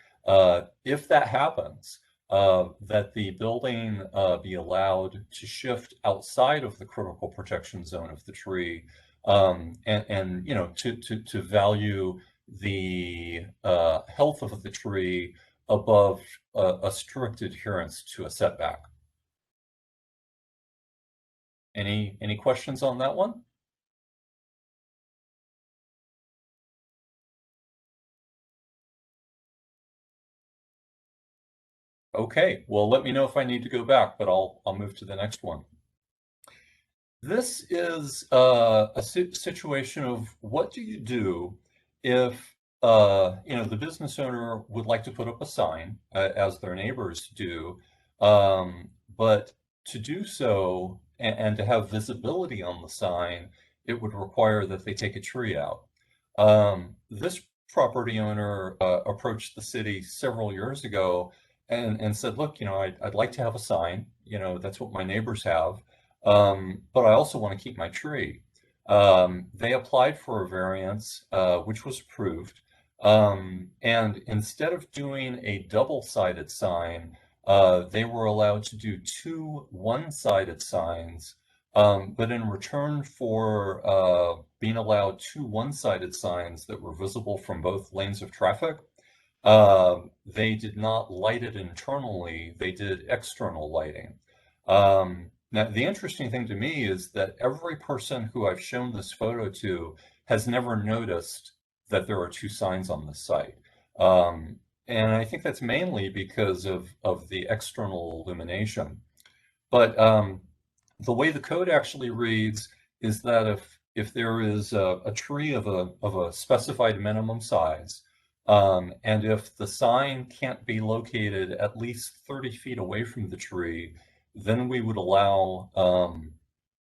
if that happens, that the building be allowed to shift outside of the critical protection zone of the tree and you know, to value the health of the tree above a strict adherence to a setback. Any questions on that one? Okay, well, let me know if I need to go back, but I'll move to the next one. This is a situation of what do you do if you know, the business owner would like to put up a sign, as their neighbors do, but to do so and to have visibility on the sign, it would require that they take a tree out. This property owner approached the city several years ago and said, look, you know, I'd like to have a sign, you know, that's what my neighbors have. But I also want to keep my tree. They applied for a variance, which was approved. And instead of doing a double-sided sign, they were allowed to do two one-sided signs. But in return for being allowed two one-sided signs that were visible from both lanes of traffic, they did not light it internally, they did external lighting. Now, the interesting thing to me is that every person who I've shown this photo to has never noticed that there are two signs on this site. And I think that's mainly because of the external illumination. But the way the code actually reads is that if there is a tree of a specified minimum size, and if the sign can't be located at least 30 feet away from the tree, then we would allow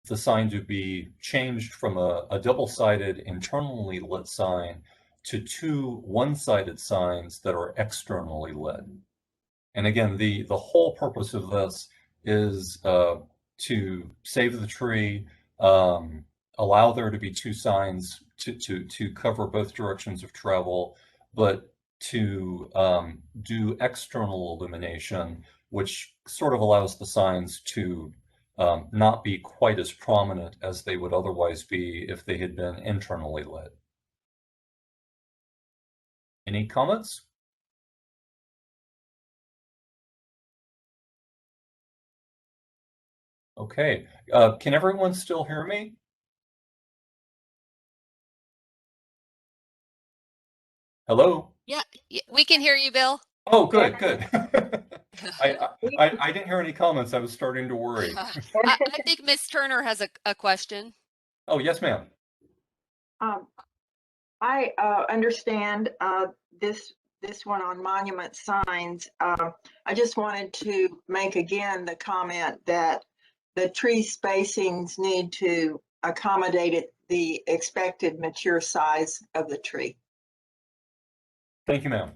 the sign to be changed from a double-sided internally lit sign to two one-sided signs that are externally lit. And again, the whole purpose of this is to save the tree, allow there to be two signs to cover both directions of travel, but to do external illumination, which sort of allows the signs to not be quite as prominent as they would otherwise be if they had been internally lit. Any comments? Okay, can everyone still hear me? Hello? Yeah, we can hear you, Bill. Oh, good, good. I didn't hear any comments. I was starting to worry. I think Miss Turner has a question. Oh, yes, ma'am. I understand this one on monument signs. I just wanted to make again the comment that the tree spacings need to accommodate the expected mature size of the tree. Thank you, ma'am.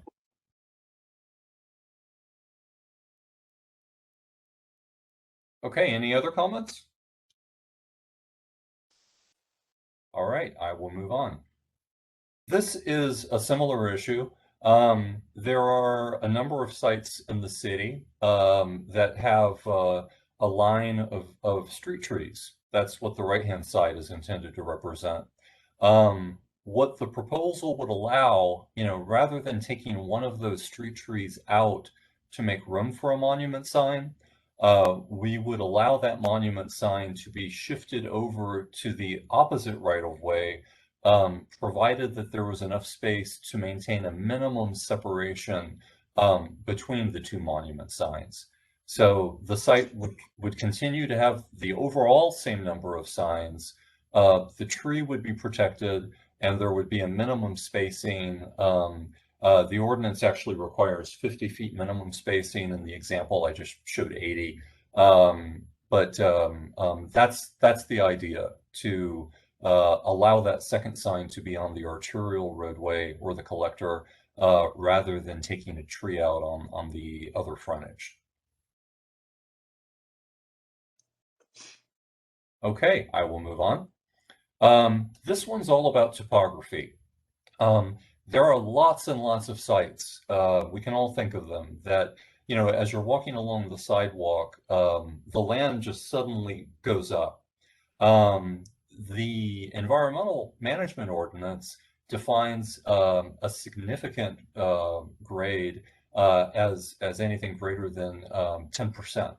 Okay, any other comments? All right, I will move on. This is a similar issue. There are a number of sites in the city that have a line of street trees. That's what the right-hand side is intended to represent. What the proposal would allow, you know, rather than taking one of those street trees out to make room for a monument sign, we would allow that monument sign to be shifted over to the opposite right-of-way, provided that there was enough space to maintain a minimum separation between the two monument signs. So the site would continue to have the overall same number of signs. The tree would be protected, and there would be a minimum spacing. The ordinance actually requires 50 feet minimum spacing. In the example, I just showed 80. But that's the idea, to allow that second sign to be on the arterial roadway or the collector, rather than taking a tree out on the other frontage. Okay, I will move on. This one's all about topography. There are lots and lots of sites, we can all think of them, that, you know, as you're walking along the sidewalk, the land just suddenly goes up. the environmental management ordinance defines a significant grade as anything greater than 10%.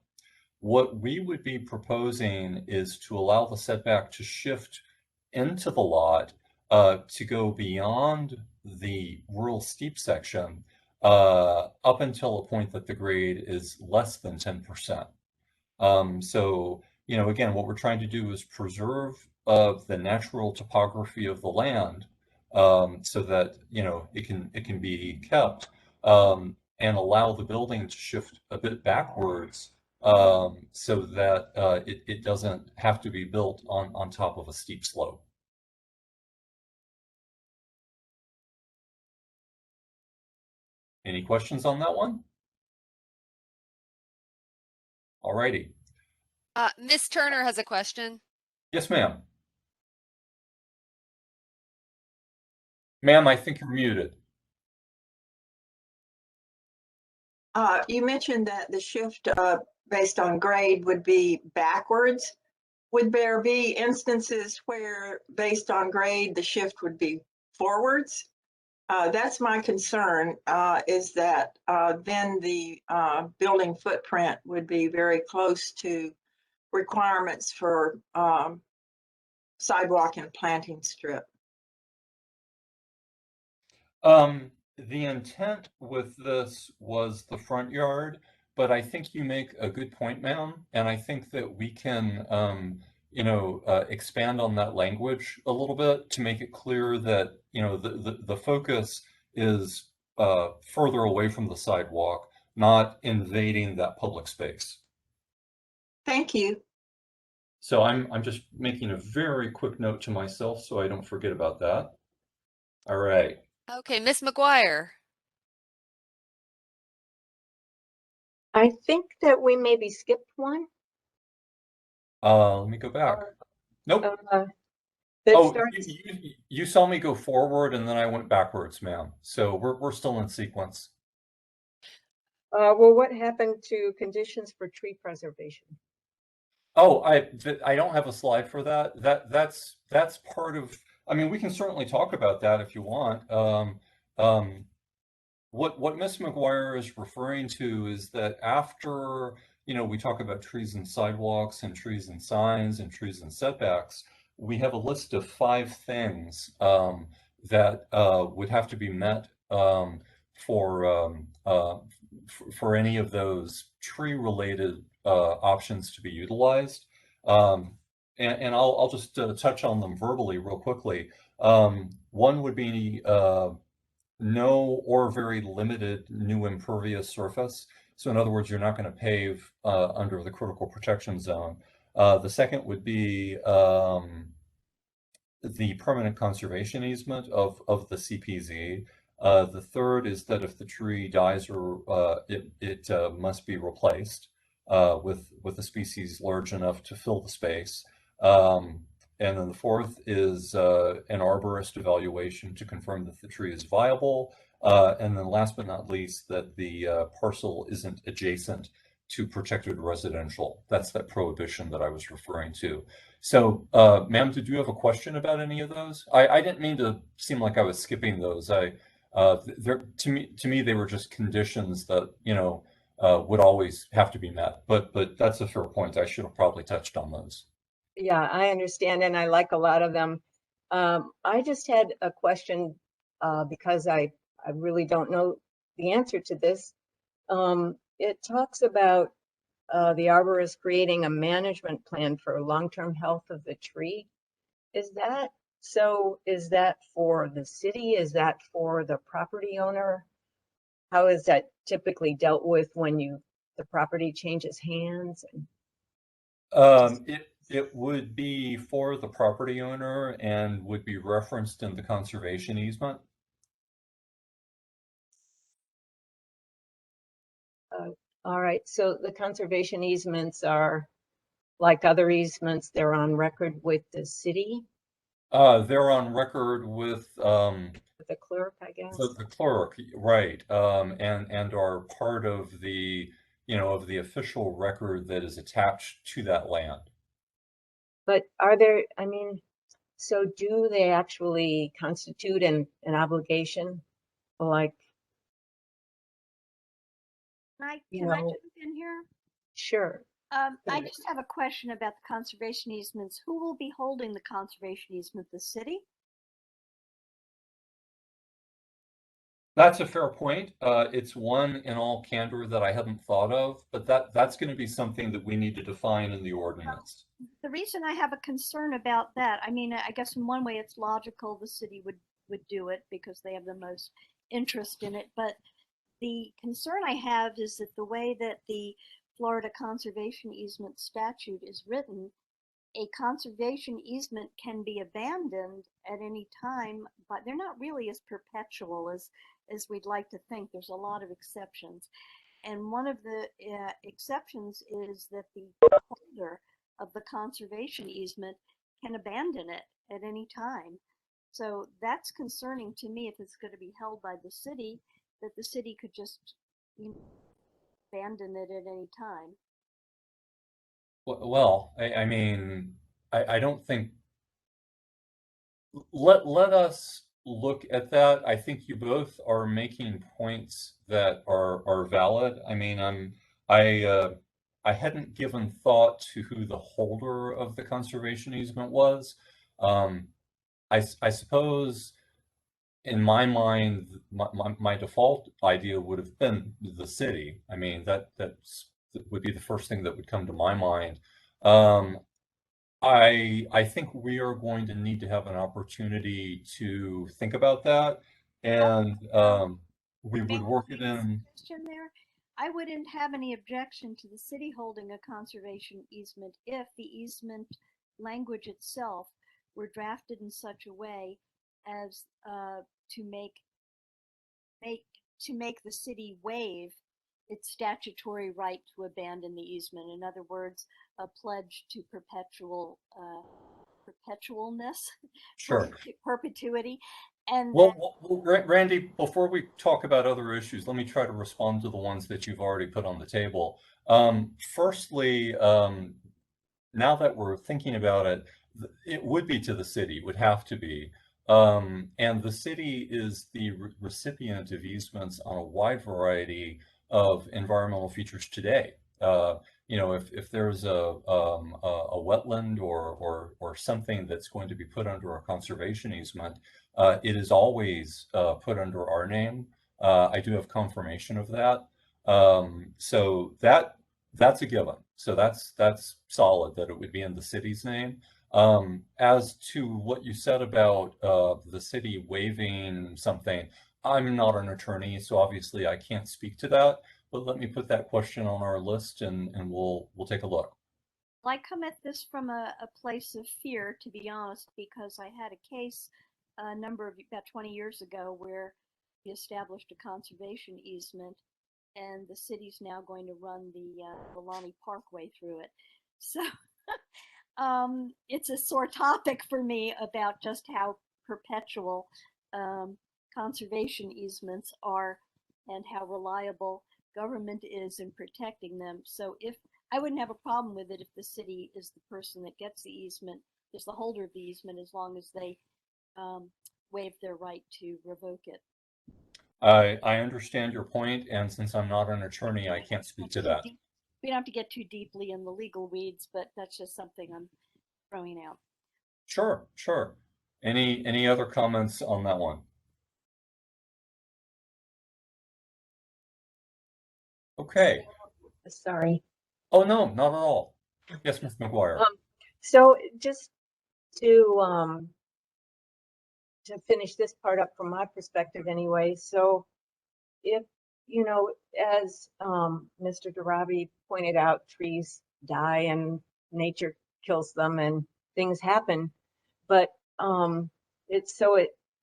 What we would be proposing is to allow the setback to shift into the lot to go beyond the rural steep section up until a point that the grade is less than 10%. So, again, what we're trying to do is preserve the natural topography of the land so that, it can be kept and allow the building to shift a bit backwards so that it doesn't have to be built on top of a steep slope. Any questions on that one? All righty. Ms. Turner has a question. Yes, ma'am. Ma'am, I think you're muted. You mentioned that the shift based on grade would be backwards. Would there be instances where, based on grade, the shift would be forwards? That's my concern, is that then the building footprint would be very close to requirements for sidewalk and planting strip. The intent with this was the front yard, but I think you make a good point, ma'am, and I think that we can, expand on that language a little bit to make it clear that, the focus is further away from the sidewalk, not invading that public space. Thank you. So I'm just making a very quick note to myself so I don't forget about that. All right. Okay, Ms. McGuire. I think that we maybe skipped one. Let me go back. Nope. That Oh, starts. you saw me go forward and then I went backwards, ma'am. So we're still in sequence. Well, what happened to conditions for tree preservation? Oh, I don't have a slide for that. That's part of. I mean, we can certainly talk about that if you want. What Ms. McGuire is referring to is that after, we talk about trees and sidewalks and trees and signs and trees and setbacks, we have a list of 5 things that would have to be met for any of those tree-related options to be utilized. And I'll just touch on them verbally real quickly. One would be no or very limited new impervious surface. So in other words, you're not going to pave under the critical protection zone. The second would be the permanent conservation easement of the CPZ. The third is that if the tree dies or it must be replaced with a species large enough to fill the space. And then the fourth is an arborist evaluation to confirm that the tree is viable. And then last but not least, that the parcel isn't adjacent to protected residential. That's that prohibition that I was referring to. So, ma'am, did you have a question about any of those? I didn't mean to seem like I was skipping those. To me, they were just conditions that, would always have to be met. But that's a fair point. I should have probably touched on those. Yeah, I understand, and I like a lot of them. I just had a question because I really don't know the answer to this. It talks about the arborist creating a management plan for long-term health of the tree. Is that so? Is that for the city? Is that for the property owner? How is that typically dealt with when the property changes hands? It would be for the property owner and would be referenced in the conservation easement. All right, so the conservation easements are like other easements, they're on record with the city? They're on record with The clerk, I guess? the clerk, right, and are part of the, of the official record that is attached to that land. But are there, I mean, So do they actually constitute an obligation? Like, you Can I know, jump in here? sure. I Got it. just have a question about the conservation easements. Who will be holding the conservation easement? The city? That's a fair point. It's one in all candor that I hadn't thought of, but that's going to be something that we need to define in the ordinance. The reason I have a concern about that, I mean, I guess in one way it's logical the city would do it because they have the most interest in it. But the concern I have is that the way that the Florida Conservation Easement statute is written, a conservation easement can be abandoned at any time, but they're not really as perpetual as we'd like to think. There's a lot of exceptions. And one of the exceptions is that the holder of the conservation easement can abandon it at any time. So that's concerning to me if it's going to be held by the city, that the city could just abandon it at any time. Well, I mean, I don't think let us look at that. I think you both are making points that are valid. I mean, I hadn't given thought to who the holder of the conservation easement was. I suppose in my mind, my default idea would have been the city. I mean, that would be the first thing that would come to my mind. I think we are going to need to have an opportunity to think about that, and we would work it in. Suggestion there. I wouldn't have any objection to the city holding a conservation easement if the easement language itself were drafted in such a way as to make the city waive its statutory right to abandon the easement. In other words, a pledge to perpetualness, Sure. perpetuity. And Well, Randy, before we talk about other issues, let me try to respond to the ones that you've already put on the table. Firstly, now that we're thinking about it, it would be to the city, it would have to be. And the city is the recipient of easements on a wide variety of environmental features today. You know, if there's a wetland or something that's going to be put under a conservation easement, it is always put under our name. I do have confirmation of that. So that's a given. So that's solid that it would be in the city's name. As to what you said about the city waiving something, I'm not an attorney, so obviously I can't speak to that. But let me put that question on our list, and we'll take a look. I come at this from a place of fear, to be honest, because I had a case about 20 years ago where we established a conservation easement, and the city's now going to run the Volani Parkway through it. So it's a sore topic for me about just how perpetual conservation easements are and how reliable government is in protecting them. So if I wouldn't have a problem with it if the city is the person that gets the easement, is the holder of the easement, as long as they waive their right to revoke it. I understand your point, and since I'm not an attorney, I can't speak to that. We don't have to get too deeply in the legal weeds, but that's just something I'm throwing out. Sure, sure. Any other comments on that one? Okay. Sorry. Oh, no, not at all. Yes, Ms. McGuire. So just to finish this part up from my perspective anyway. So if, you know, as Mr. Darabi pointed out, trees die and nature kills them and things happen. But the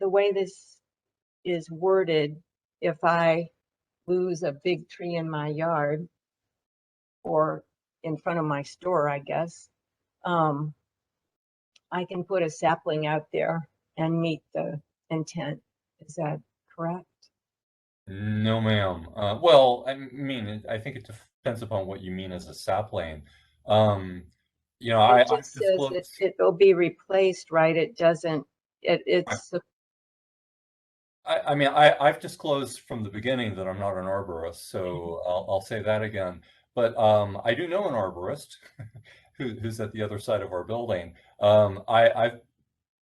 way this is worded, if I lose a big tree in my yard or in front of my store, I guess, I can put a sapling out there and meet the intent. Is that correct? No, ma'am. Well, I mean, I think it depends upon what you mean as a sapling. You know, It I've just says disclosed. it'll be replaced, right? It doesn't, it's, I mean, I've disclosed from the beginning that I'm not an arborist, so I'll say that again. But I do know an arborist who's at the other side of our building. I've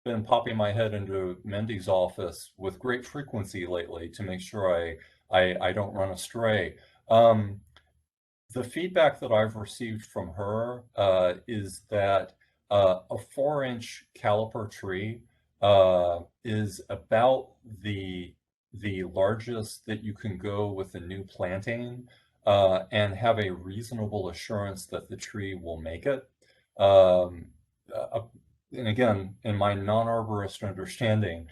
been popping my head into Mendy's office with great frequency lately to make sure I don't run astray. The feedback that I've received from her is that a 4-inch caliper tree is about the largest that you can go with a new planting and have a reasonable assurance that the tree will make it. Um, uh, and again, in my non-arborist understanding,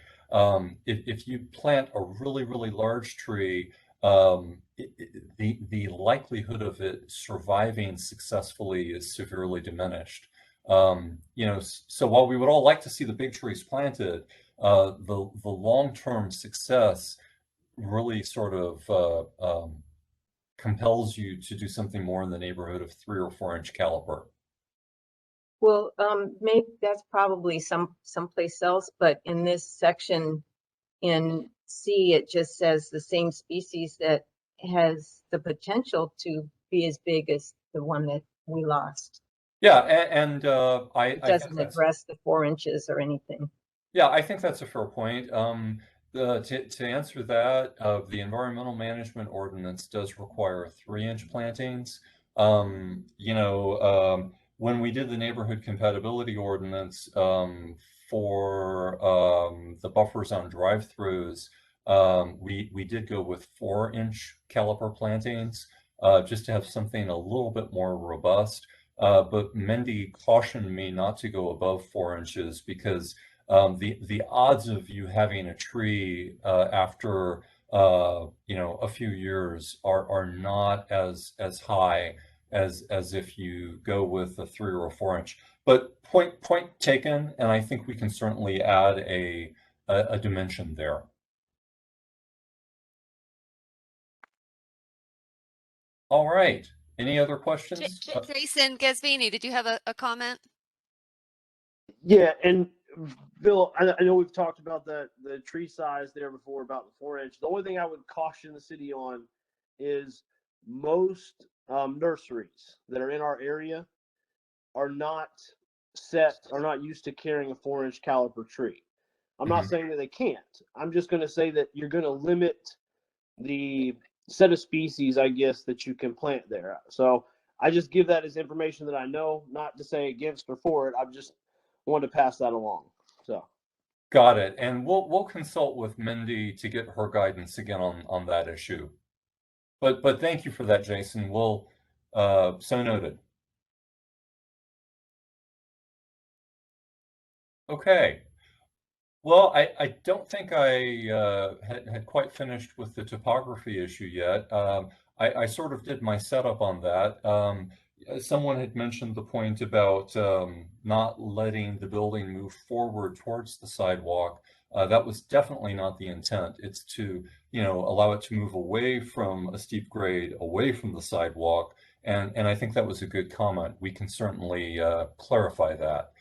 if you plant a really large tree, the likelihood of it surviving successfully is severely diminished. You know, so while we would all like to see the big trees planted, the long-term success really sort of compels you to do something more in the neighborhood of 3 or 4-inch caliper. well, maybe that's probably someplace else, but in this section in C, it just says the same species that has the potential to be as big as the one that we lost. Yeah, and I It think doesn't that's. address the 4 inches or anything. Yeah, I think that's a fair point. To answer that, the environmental management ordinance does require 3-inch plantings. You know, when we did the neighborhood compatibility ordinance for the buffers on drive-throughs, we did go with 4-inch caliper plantings just to have something a little bit more robust. But Mendy cautioned me not to go above 4 inches because the odds of you having a tree after you know, a few years are not as high as if you go with a 3 or a 4-inch. But point taken, and I think we can certainly add a dimension there. All right. Any other questions? Jason Gasvini, did you have a comment? Yeah, and Bill, I know we've talked about the tree size there before about the 4-inch. The only thing I would caution the city on is most nurseries that are in our area are not used to carrying a 4-inch caliper tree. I'm not saying that they can't. I'm just going to say that you're going to limit the set of species, I guess, that you can plant there. So I just give that as information that I know, not to say against or for it. I just wanted to pass that along. So Got it. And we'll consult with Mindy to get her guidance again on that issue. But thank you for that, Jason. We'll so noted. Okay. Well, I don't think I had quite finished with the topography issue yet. I sort of did my setup on that. Someone had mentioned the point about not letting the building move forward towards the sidewalk. That was definitely not the intent. It's to, you know, allow it to move away from a steep grade, away from the sidewalk. And I think that was a good comment. We can certainly clarify that.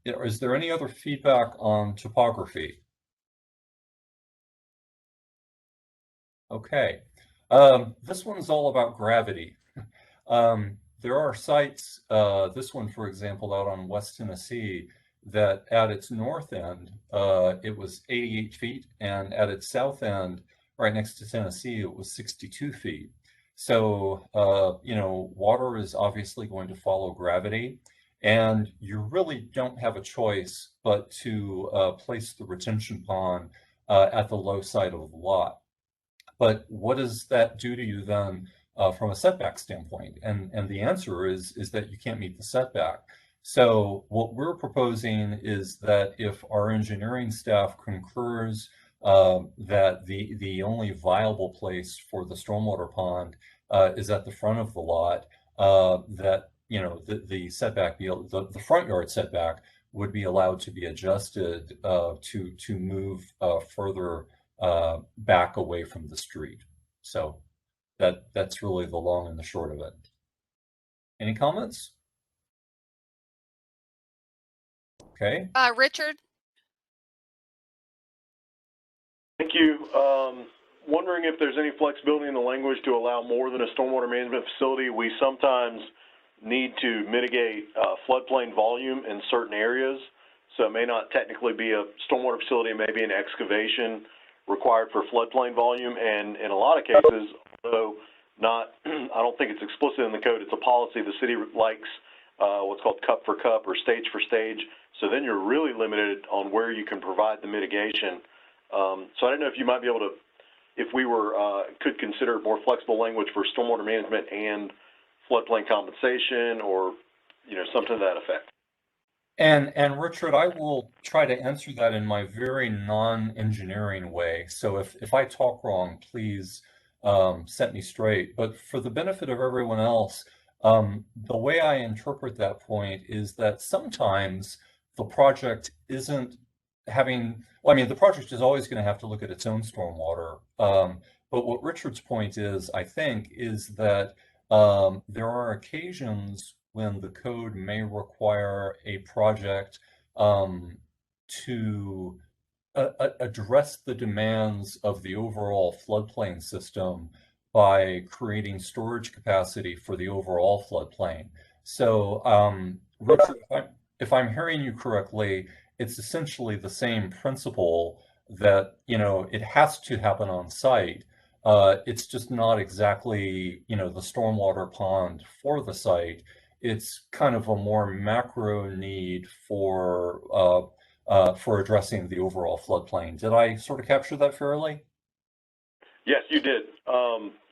Is there any other feedback on topography? Okay. This one's all about gravity. There are sites, this one, for example, out on West Tennessee, that at its north end, it was 88 feet, and at its south end, right next to Tennessee, it was 62 feet. So, you know, water is obviously going to follow gravity. And you really don't have a choice but to place the retention pond at the low side of the lot. But what does that do to you then from a setback standpoint? And the answer is that you can't meet the setback. So what we're proposing is that if our engineering staff concurs that the only viable place for the stormwater pond is at the front of the lot, that, you know, the setback, the front yard setback would be allowed to be adjusted to move further back away from the street. So that's really the long and the short of it. Any comments? Okay. Richard? Thank you. Wondering if there's any flexibility in the language to allow more than a stormwater management facility. We sometimes need to mitigate floodplain volume in certain areas. So it may not technically be a stormwater facility, it may be an excavation required for floodplain volume. And in a lot of cases, although not, I don't think it's explicit in the code, it's a policy the city likes what's called cup for cup or stage for stage. So then you're really limited on where you can provide the mitigation. So I don't know if you might be able to, if we were, could consider more flexible language for stormwater management and floodplain compensation, or, you know, something to that effect. And Richard, I will try to answer that in my very non-engineering way. So if I talk wrong, please set me straight. But for the benefit of everyone else, the way I interpret that point is that sometimes the project isn't having, well, I mean, the project is always going to have to look at its own stormwater. But what Richard's point is, I think, is that there are occasions when the code may require a project to address the demands of the overall floodplain system by creating storage capacity for the overall floodplain. So, Richard, if I'm hearing you correctly, it's essentially the same principle that, you know, it has to happen on site. It's just not exactly, you know, the stormwater pond for the site. It's kind of a more macro need for addressing the overall floodplain. Did I sort of capture that fairly? Yes, you did.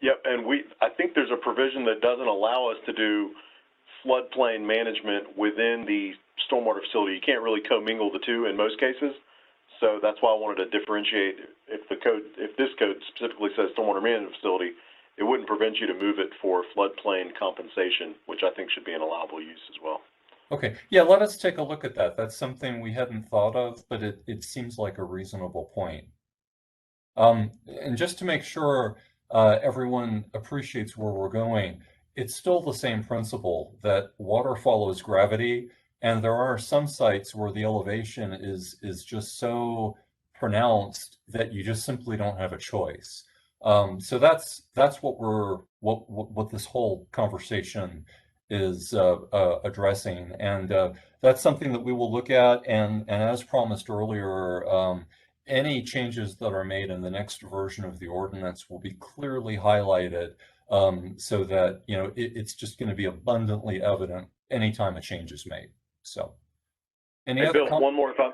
Yep, and I think there's a provision that doesn't allow us to do floodplain management within the stormwater facility. You can't really commingle the two in most cases. So that's why I wanted to differentiate. If this code specifically says stormwater management facility, it wouldn't prevent you to move it for floodplain compensation, which I think should be an allowable use as well. Okay, yeah, let us take a look at that. That's something we hadn't thought of, but it seems like a reasonable point. And just to make sure everyone appreciates where we're going, it's still the same principle that water follows gravity, and there are some sites where the elevation is just so pronounced that you just simply don't have a choice. So that's what this whole conversation is addressing, and that's something that we will look at. And as promised earlier, any changes that are made in the next version of the ordinance will be clearly highlighted, so that, you know, it's just going to be abundantly evident anytime a change is made. So, any other Bill, one more if I.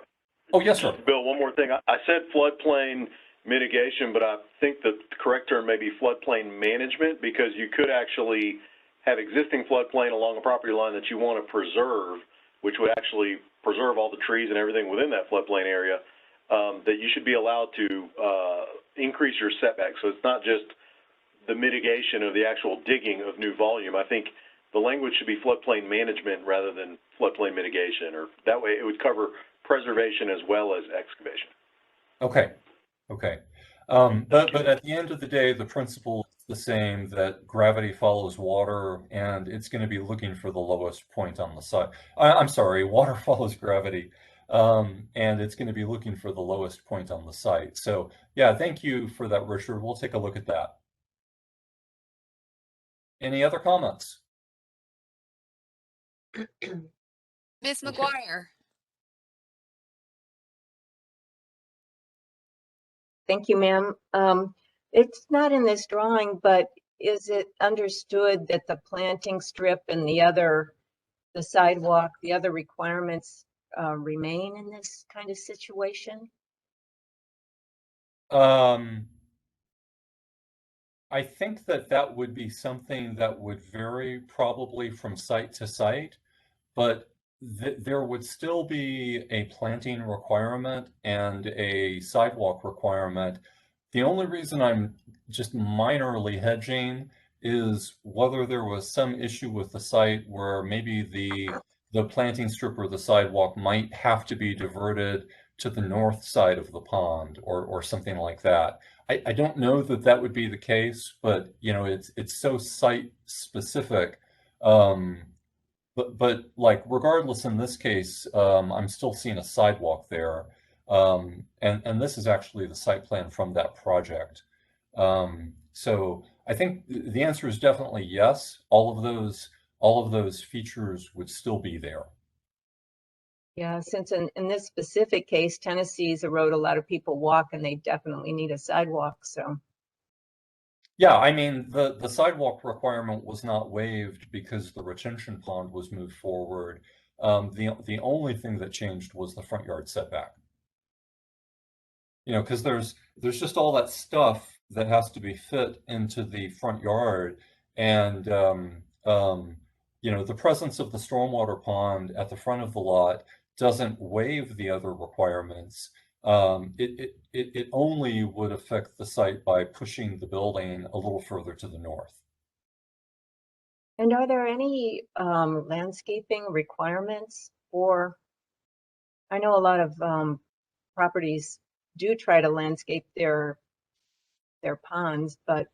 Oh, yes, sir. Bill, one more thing. I said floodplain mitigation, but I think that the correct term may be floodplain management, because you could actually have existing floodplain along a property line that you want to preserve, which would actually preserve all the trees and everything within that floodplain area, that you should be allowed to increase your setback. So it's not just the mitigation of the actual digging of new volume. I think the language should be floodplain management rather than floodplain mitigation, or that way it would cover preservation as well as excavation. Okay. Okay. But at the end of the day, the principle is the same, that gravity follows water, and it's going to be looking for the lowest point on the site. I'm sorry, water follows gravity, and it's going to be looking for the lowest point on the site. So yeah, thank you for that, Richard. We'll take a look at that. Any other comments? Ms. McGuire? Thank you, ma'am. It's not in this drawing, but is it understood that the planting strip and the sidewalk, the other requirements remain in this kind of situation? I think that would be something that would vary probably from site to site, but there would still be a planting requirement and a sidewalk requirement. The only reason I'm just minorly hedging is whether there was some issue with the site where maybe the planting strip or the sidewalk might have to be diverted to the north side of the pond, or something like that. I don't know that would be the case, but you know, it's so site specific. But like regardless, in this case, I'm still seeing a sidewalk there. And this is actually the site plan from that project. So I think the answer is definitely yes. All of those features would still be there. Yeah, since in this specific case, Tennessee is a road a lot of people walk and they definitely need a sidewalk, so. Yeah, I mean, the sidewalk requirement was not waived because the retention pond was moved forward. The only thing that changed was the front yard setback. You know, because there's just all that stuff that has to be fit into the front yard, and you know, the presence of the stormwater pond at the front of the lot doesn't waive the other requirements. It only would affect the site by pushing the building a little further to the north. And are there any landscaping requirements for, I know a lot of properties do try to landscape their ponds, but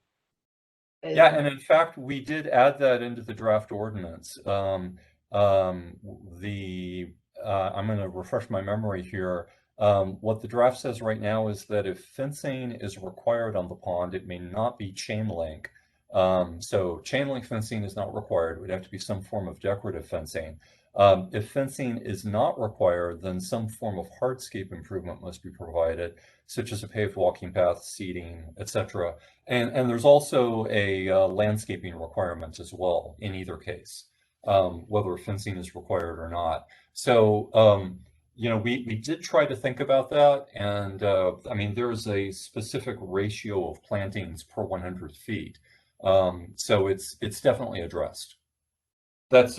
Yeah, and in fact, we did add that into the draft ordinance. I'm going to refresh my memory here. What the draft says right now is that if fencing is required on the pond, it may not be chain link. So chain link fencing is not required. It would have to be some form of decorative fencing. If fencing is not required, then some form of hardscape improvement must be provided, such as a paved walking path, seating, etc. And there's also a landscaping requirement as well in either case, whether fencing is required or not. So, you know, we did try to think about that. And I mean, there's a specific ratio of plantings per 100 feet. So it's definitely addressed. That's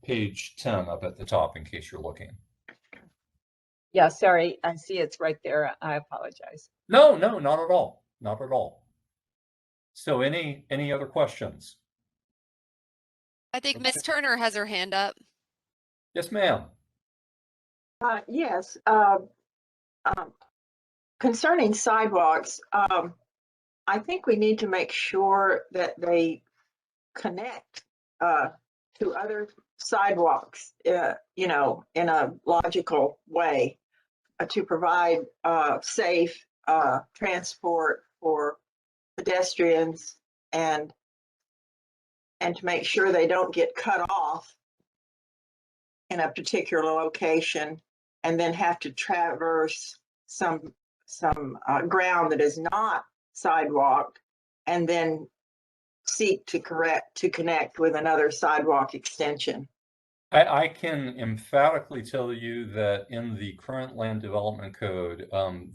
page 10 up at the top in case you're looking. yeah, sorry, I see it's right there. I apologize. No, not at all. Not at all. So any other questions? I think Ms. Turner has her hand up. Yes, ma'am. Yes. Concerning sidewalks, I think we need to make sure that they connect to other sidewalks, you know, in a logical way to provide safe transport for pedestrians and to make sure they don't get cut off in a particular location and then have to traverse some ground that is not sidewalked and then seek to connect with another sidewalk extension. I can emphatically tell you that in the current land development code,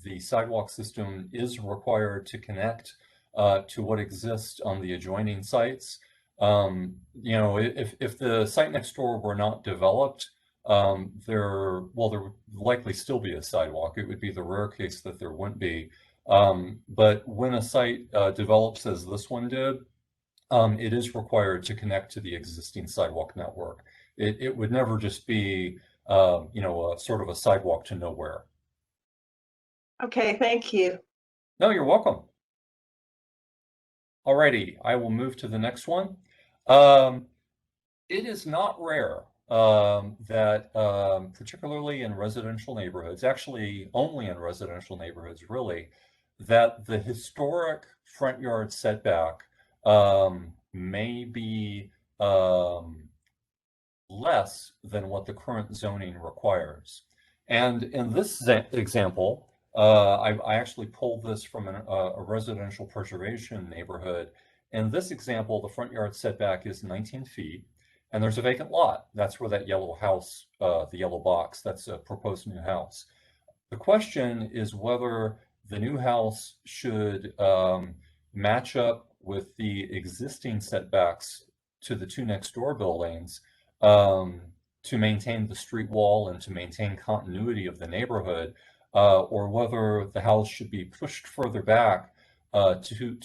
the sidewalk system is required to connect to what exists on the adjoining sites. You know, if the site next door were not developed, there would likely still be a sidewalk. It would be the rare case that there wouldn't be. But when a site develops as this one did, it is required to connect to the existing sidewalk network. It would never just be, you know, a sort of a sidewalk to nowhere. Okay, thank you. No, you're welcome. Alrighty, I will move to the next one. It is not rare that, particularly in residential neighborhoods, actually only in residential neighborhoods, really, that the historic front yard setback may be less than what the current zoning requires. And in this example, I actually pulled this from a residential preservation neighborhood. In this example, the front yard setback is 19 feet, and there's a vacant lot. That's where that yellow house, the yellow box, that's a proposed new house. The question is whether the new house should match up with the existing setbacks to the two next door buildings to maintain the street wall and to maintain continuity of the neighborhood, or whether the house should be pushed further back to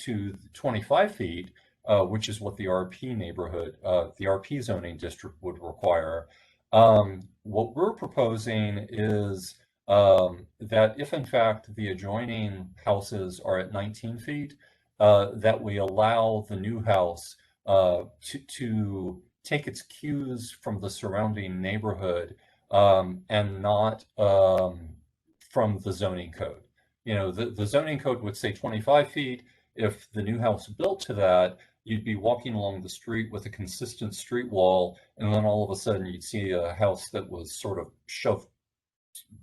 25 feet, which is what the RP neighborhood, the RP zoning district would require. What we're proposing is that if in fact the adjoining houses are at 19 feet, that we allow the new house to take its cues from the surrounding neighborhood and not from the zoning code. You know, the zoning code would say 25 feet. If the new house built to that, you'd be walking along the street with a consistent street wall, and then all of a sudden you'd see a house that was sort of shoved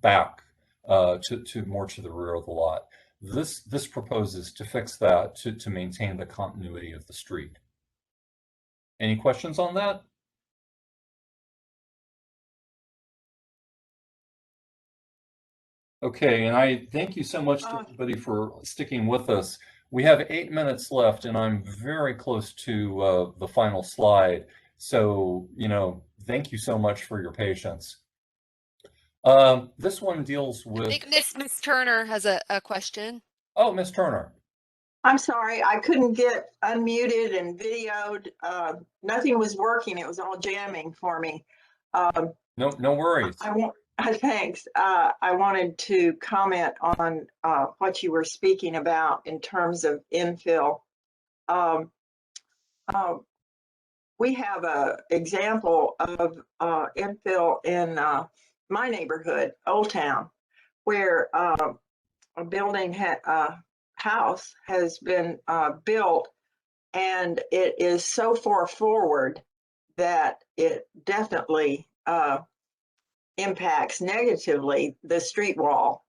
back to more to the rear of the lot. This proposes to fix that to maintain the continuity of the street. Any questions on that? Okay, and I thank you so much to everybody for sticking with us. We have 8 minutes left, and I'm very close to the final slide. So, you know, thank you so much for your patience. This one deals I with. think Miss Turner has a question. Oh, Miss Turner. I'm sorry, I couldn't get unmuted and videoed. Nothing was working. It was all jamming for me. No worries. Thanks. I wanted to comment on what you were speaking about in terms of infill. We have an example of infill in my neighborhood, Old Town, where a building house has been built, and it is so far forward that it definitely impacts negatively the street wall.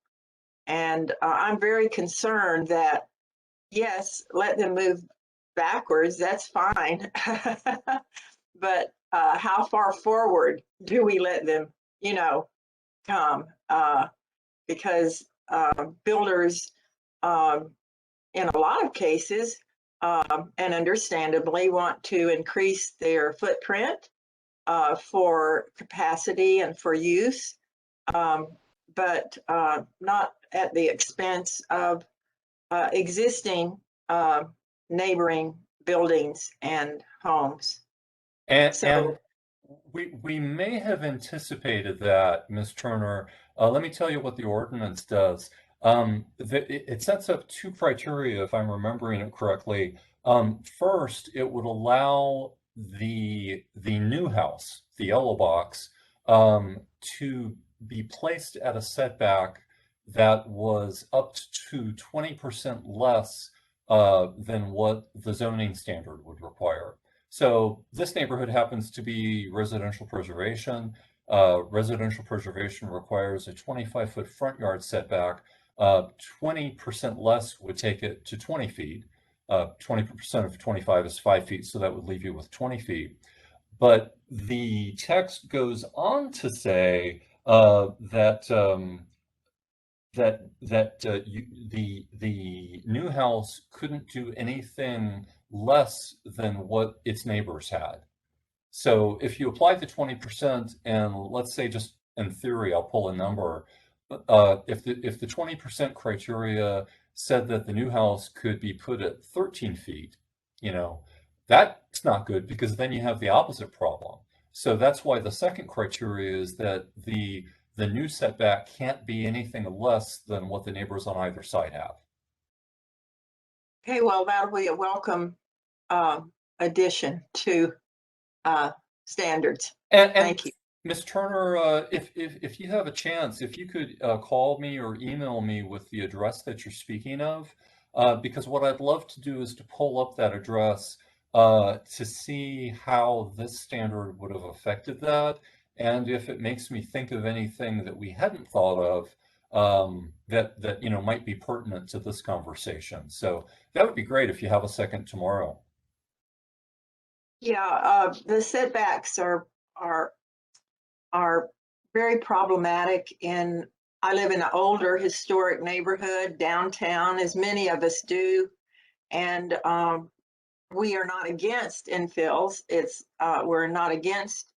And I'm very concerned that, yes, let them move backwards, that's fine. But how far forward do we let them, you know, come? Because builders, in a lot of cases, and understandably, want to increase their footprint for capacity and for use, but not at the expense of existing neighboring buildings and homes. And we may have anticipated that, Ms. Turner. Let me tell you what the ordinance does. It sets up two criteria, if I'm remembering it correctly. First, it would allow the new house, the yellow box, to be placed at a setback that was up to 20% less than what the zoning standard would require. So this neighborhood happens to be residential preservation. Residential preservation requires a 25-foot front yard setback. 20% less would take it to 20 feet. 20% of 25 is 5 feet, so that would leave you with 20 feet. But the text goes on to say that the new house couldn't do anything less than what its neighbors had. So if you apply the 20%, and let's say, just in theory, I'll pull a number, if the 20% criteria said that the new house could be put at 13 feet, you know, that's not good, because then you have the opposite problem. So that's why the second criteria is that the new setback can't be anything less than what the neighbors on either side have. Okay, well, that'll be a welcome addition to standards. And Thank you. Ms. Turner, if you have a chance, if you could call me or email me with the address that you're speaking of, because what I'd love to do is to pull up that address to see how this standard would have affected that, and if it makes me think of anything that we hadn't thought of that you know, might be pertinent to this conversation. So that would be great if you have a second tomorrow. Yeah, the setbacks are very problematic. I live in an older historic neighborhood downtown, as many of us do, and we are not against infills. We're not against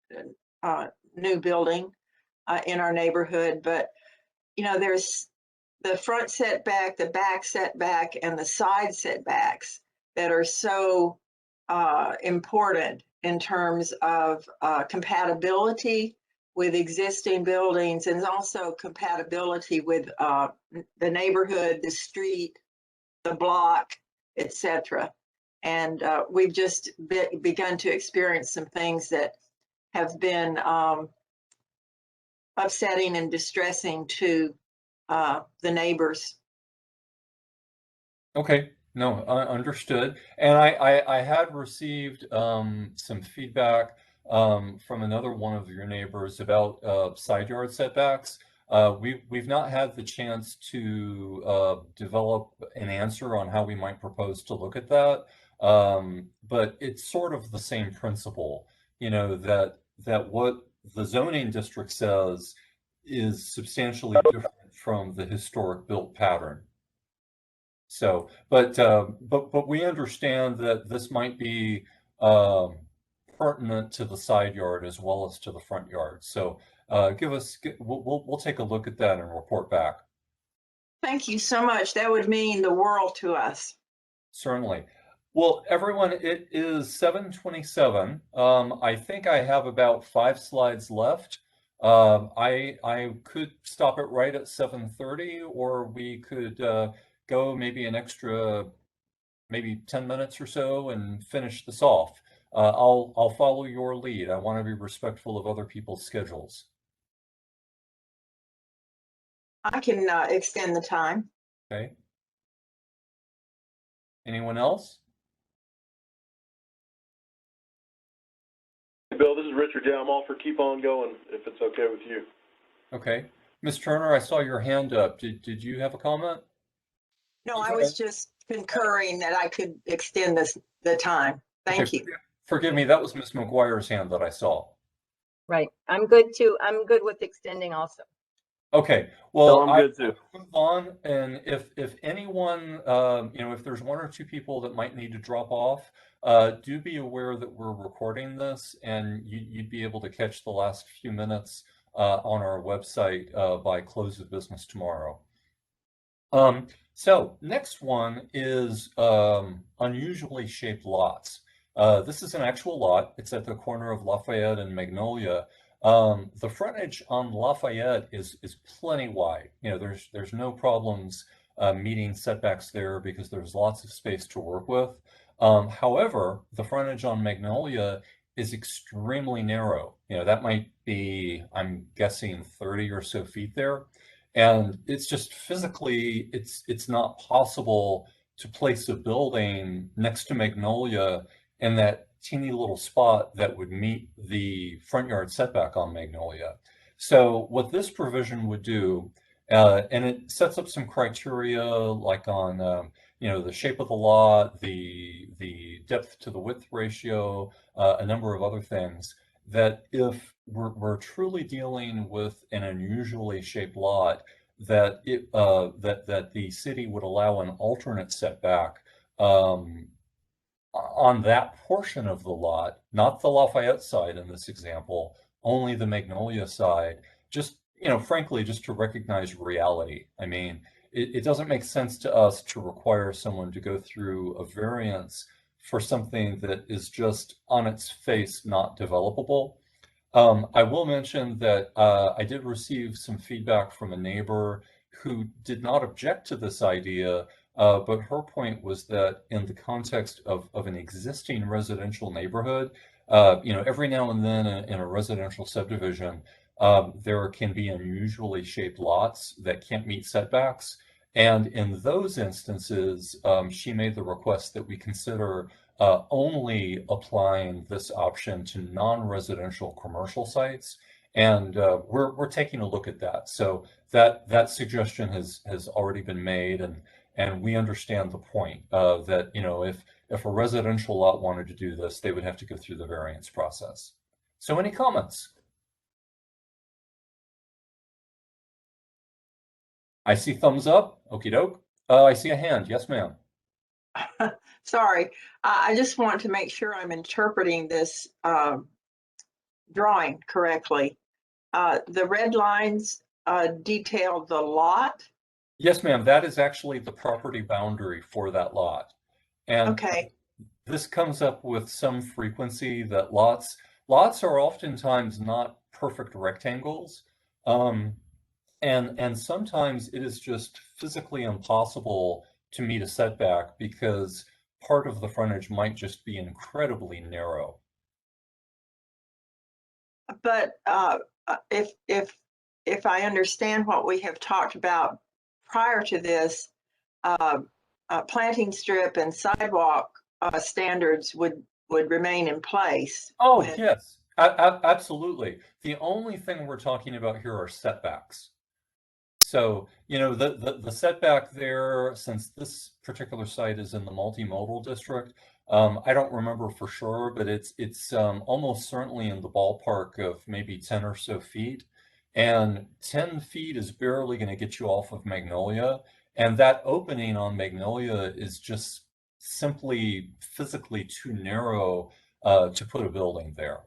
new building in our neighborhood, but you know, there's the front setback, the back setback, and the side setbacks that are so important in terms of compatibility with existing buildings, and also compatibility with the neighborhood, the street, the block, etc. And we've just begun to experience some things that have been upsetting and distressing to the neighbors. Okay, no, understood. And I had received some feedback from another one of your neighbors about side yard setbacks. We've not had the chance to develop an answer on how we might propose to look at that. But it's sort of the same principle, you know, that what the zoning district says is substantially different from the historic built pattern. So, but we understand that this might be pertinent to the side yard as well as to the front yard. So, we'll take a look at that and report back. Thank you so much. That would mean the world to us. Certainly. Well, everyone, it is 7:27. I think I have about 5 slides left. I could stop it right at 7:30, or we could go maybe an extra, maybe 10 minutes or so and finish this off. I'll follow your lead. I want to be respectful of other people's schedules. I can extend the time. Okay. Anyone else? Bill, this is Richard. Yeah, I'm all for keep on going if it's okay with you. Okay. Ms. Turner, I saw your hand up. Did you have a comment? No, I was just concurring that I could extend the time. Thank Okay, you. Forgive me, that was Ms. McGuire's hand that I saw. Right. I'm good too. I'm good with extending also. Okay, well, I'm good too. move on, and if anyone, you know, if there's 1 or 2 people that might need to drop off, do be aware that we're recording this, and you'd be able to catch the last few minutes on our website by close of business tomorrow. So next one is unusually shaped lots. This is an actual lot. It's at the corner of Lafayette and Magnolia. The frontage on Lafayette is plenty wide. You know, there's no problems meeting setbacks there because there's lots of space to work with. However, the frontage on Magnolia is extremely narrow. You know, that might be, I'm guessing, 30 or so feet there. And it's just physically, it's not possible to place a building next to Magnolia in that teeny little spot that would meet the front yard setback on Magnolia. So what this provision would do, and it sets up some criteria like on you know, the shape of the lot, the depth to the width ratio, a number of other things, that if we're truly dealing with an unusually shaped lot, that that the city would allow an alternate setback on that portion of the lot, not the Lafayette side in this example, only the Magnolia side, just, you know, frankly, just to recognize reality. I mean, it doesn't make sense to us to require someone to go through a variance for something that is just on its face not developable. I will mention that I did receive some feedback from a neighbor who did not object to this idea, but her point was that in the context of an existing residential neighborhood, you know, every now and then in a residential subdivision, there can be unusually shaped lots that can't meet setbacks. And in those instances, she made the request that we consider only applying this option to non-residential commercial sites. And we're taking a look at that. So that suggestion has already been made, and we understand the point that, you know, if a residential lot wanted to do this, they would have to go through the variance process. So any comments? I see thumbs up. Okie doke. I see a hand. Yes, ma'am. Sorry, I just want to make sure I'm interpreting this drawing correctly. The red lines detail the lot. Yes, ma'am. That is actually the property boundary for that lot. And Okay. this comes up with some frequency that lots are oftentimes not perfect rectangles. And sometimes it is just physically impossible to meet a setback because part of the frontage might just be incredibly narrow. But if I understand what we have talked about prior to this, planting strip and sidewalk standards would remain in place. Oh, when- yes, absolutely. The only thing we're talking about here are setbacks. So, you know, the setback there, since this particular site is in the multimodal district, I don't remember for sure, but it's almost certainly in the ballpark of maybe 10 or so feet. And 10 feet is barely going to get you off of Magnolia. And that opening on Magnolia is just simply physically too narrow to put a building there.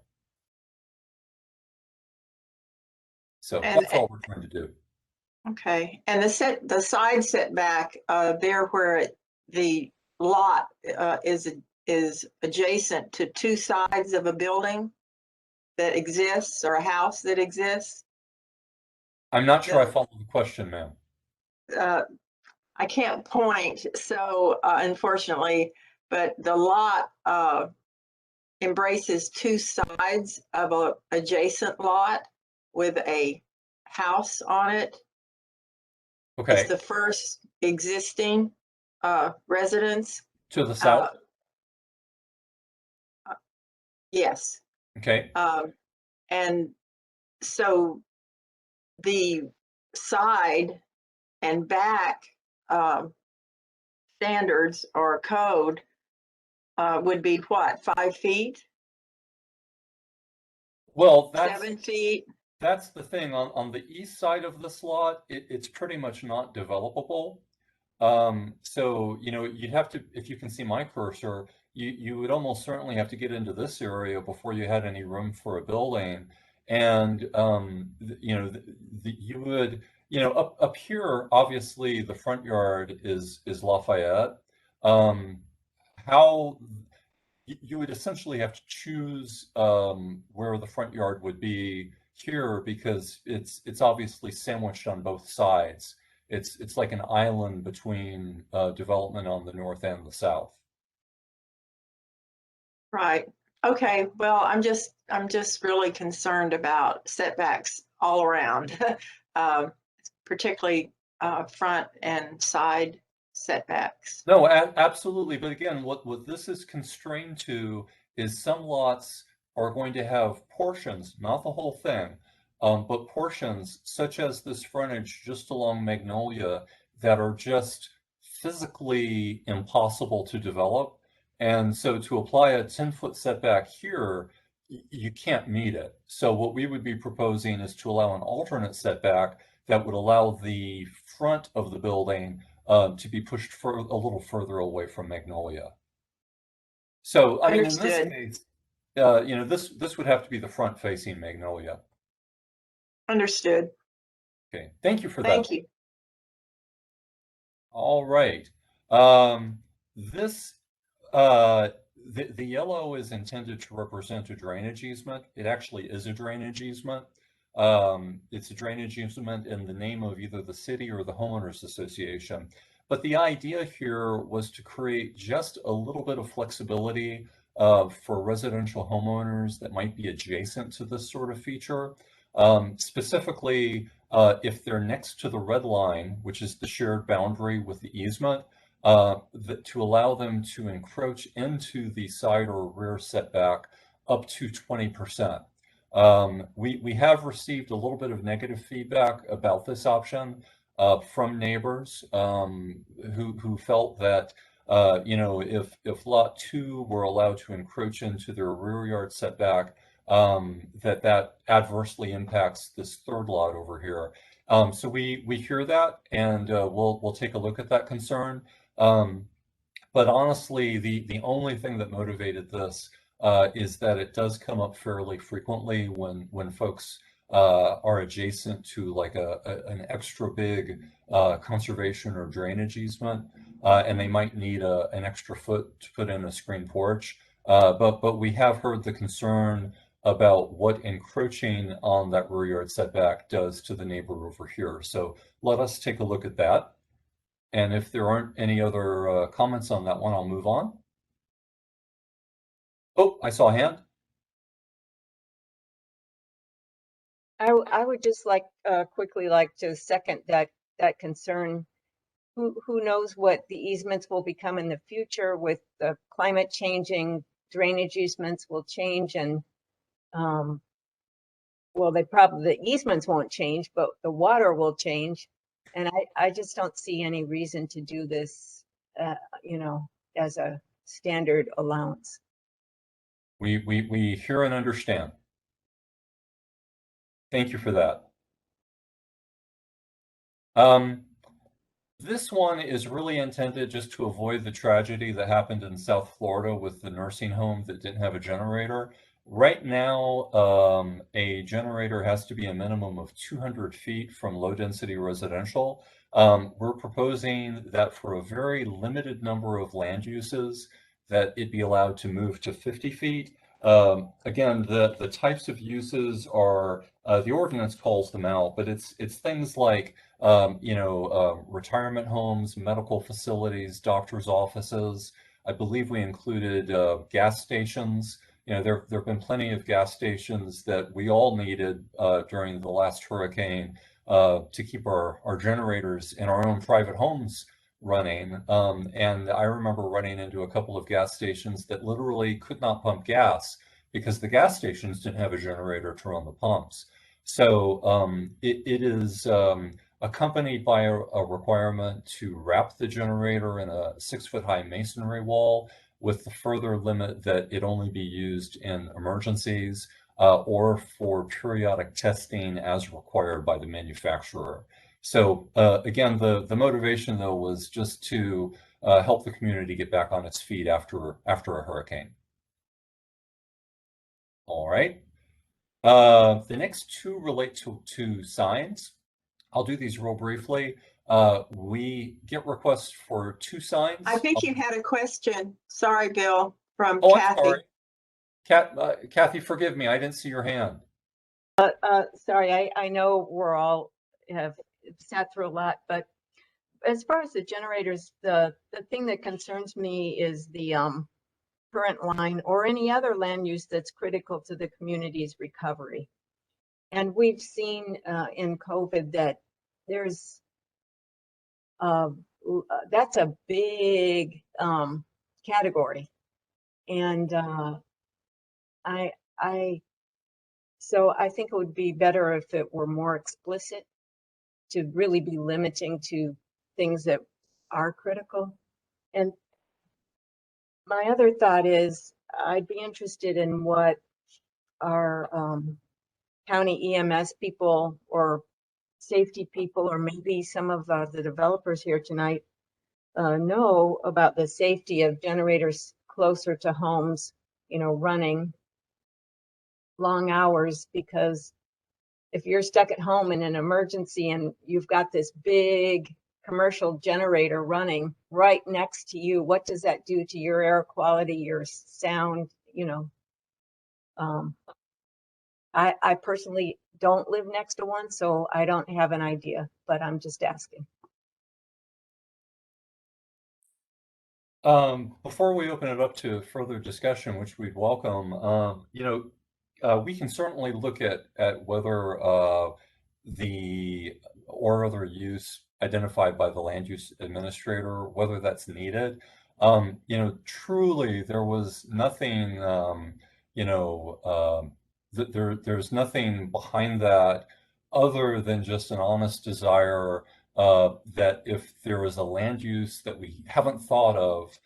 So that's all we're trying to do. Okay, and the side setback there where the lot is adjacent to two sides of a building that exists or a house that exists. I'm not sure I follow the question, ma'am. I can't point, so unfortunately, but the lot embraces two sides of a adjacent lot with a house on it. Okay. It's the first existing residence. To the south? Yes. Okay. And so the side and back standards or code would be what, 5 feet? Well, that's 7 feet? That's the thing. On the east side of this lot, it's pretty much not developable. So, you know, you'd have to, if you can see my cursor, you would almost certainly have to get into this area before you had any room for a building. And, you know, you would, you know, up here, obviously the front yard is Lafayette. How you would essentially have to choose where the front yard would be here because it's obviously sandwiched on both sides. It's like an island between development on the north and the south. Right. Okay. Well, I'm just really concerned about setbacks all around, particularly front and side setbacks. No, absolutely. But again, what this is constrained to is some lots are going to have portions, not the whole thing, but portions such as this frontage just along Magnolia that are just physically impossible to develop. And so to apply a 10-foot setback here, you can't meet it. So what we would be proposing is to allow an alternate setback that would allow the front of the building to be pushed a little further away from Magnolia. So, I mean, in this case, you know, this would have to be the front facing Magnolia. Understood. Okay, thank you for that. Thank you. All right. The yellow is intended to represent a drainage easement. It actually is a drainage easement. It's a drainage easement in the name of either the city or the homeowners association. But the idea here was to create just a little bit of flexibility for residential homeowners that might be adjacent to this sort of feature. Specifically, if they're next to the red line, which is the shared boundary with the easement, to allow them to encroach into the side or rear setback up to 20%. We have received a little bit of negative feedback about this option from neighbors who felt that you know, if lot 2 were allowed to encroach into their rear yard setback, that adversely impacts this third lot over here. So we hear that, and we'll take a look at that concern. But honestly, the only thing that motivated this is that it does come up fairly frequently when folks are adjacent to like an extra big conservation or drainage easement, and they might need an extra foot to put in a screen porch. But we have heard the concern about what encroaching on that rear yard setback does to the neighbor over here. So let us take a look at that. And if there aren't any other comments on that one, I'll move on. Oh, I saw a hand. I would just like quickly like to second that concern. Who knows what the easements will become in the future with the climate changing, drainage easements will change, and well, the easements won't change, but the water will change. And I just don't see any reason to do this, you know, as a standard allowance. We hear and understand. Thank you for that. This one is really intended just to avoid the tragedy that happened in South Florida with the nursing home that didn't have a generator. Right now, a generator has to be a minimum of 200 feet from low-density residential. We're proposing that for a very limited number of land uses, that it be allowed to move to 50 feet. Again, the types of uses are, the ordinance calls them out, but it's things like retirement homes, medical facilities, doctors' offices. I believe we included gas stations. There have been plenty of gas stations that we all needed during the last hurricane to keep our generators in our own private homes running. And I remember running into a couple of gas stations that literally could not pump gas because the gas stations didn't have a generator to run the pumps. So it is accompanied by a requirement to wrap the generator in a 6-foot high masonry wall, with the further limit that it only be used in emergencies or for periodic testing as required by the manufacturer. So again, the motivation though was just to help the community get back on its feet after a hurricane. All right. The next two relate to signs. I'll do these real briefly. We get requests for 2 signs. I think you had a question. Sorry, Bill, from Oh, Kathy. I'm sorry. Kathy, forgive me. I didn't see your hand. Sorry, I know we're all have sat through a lot, but as far as the generators, the thing that concerns me is the current line or any other land use that's critical to the community's recovery. And we've seen in COVID that there's that's a big category, and so I think it would be better if it were more explicit to really be limiting to things that are critical. And my other thought is I'd be interested in what our county EMS people or safety people, or maybe some of the developers here tonight know about the safety of generators closer to homes, running long hours, because if you're stuck at home in an emergency and you've got this big commercial generator running right next to you, what does that do to your air quality, your sound? I personally don't live next to one, so I don't have an idea, but I'm just asking. Before we open it up to further discussion, which we'd welcome, we can certainly look at whether the or other use identified by the land use administrator, whether that's needed. Truly there was nothing, there's nothing behind that other than just an honest desire that if there is a land use that we haven't thought of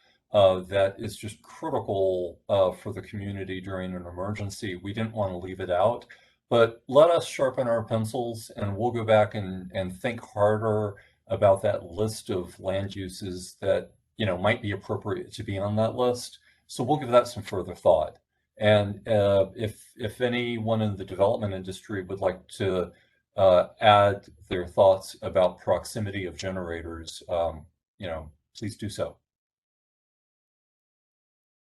that is just critical for the community during an emergency, we didn't want to leave it out. But let us sharpen our pencils and we'll go back and think harder about that list of land uses that might be appropriate to be on that list. So we'll give that some further thought. And if anyone in the development industry would like to add their thoughts about proximity of generators, please do so.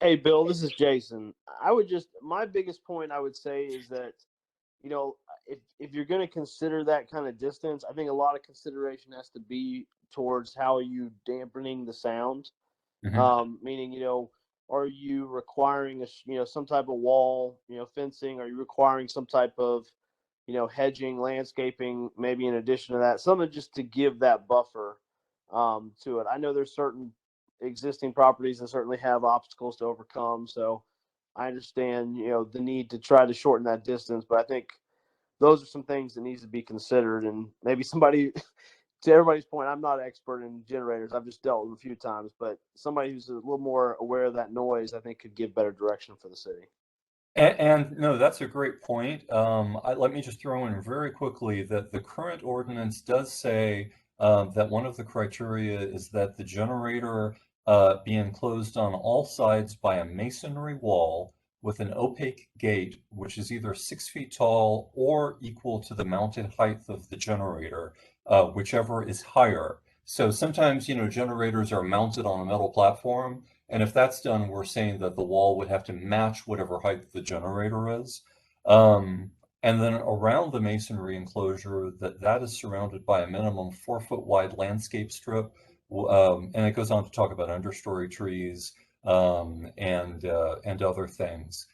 Hey, Bill, this is Jason. My biggest point I would say is that, if you're going to consider that kind of distance, I think a lot of consideration has to be towards how you dampening the sound. Mm-hmm. Meaning, are you requiring some type of wall, fencing? Are you requiring some type of, hedging, landscaping, maybe in addition to that, something just to give that buffer to it? I know there's certain existing properties that certainly have obstacles to overcome, so I understand, the need to try to shorten that distance, but I think those are some things that needs to be considered, and maybe somebody to everybody's point, I'm not an expert in generators. I've just dealt with them a few times, but somebody who's a little more aware of that noise, I think, could give better direction for the city. And no, that's a great point. Let me just throw in very quickly that the current ordinance does say that one of the criteria is that the generator be enclosed on all sides by a masonry wall with an opaque gate, which is either 6 feet tall or equal to the mounted height of the generator, whichever is higher. So sometimes, generators are mounted on a metal platform. And if that's done, we're saying that the wall would have to match whatever height the generator is. And then around the masonry enclosure, that is surrounded by a minimum 4-foot wide landscape strip. And it goes on to talk about understory trees and other things.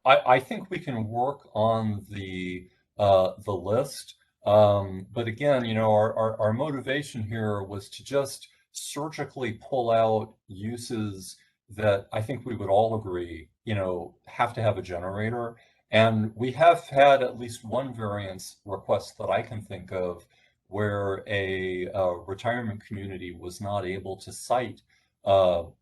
I think we can work on the list. But again, our motivation here was to just surgically pull out uses that I think we would all agree, have to have a generator. And we have had at least one variance request that I can think of where a retirement community was not able to site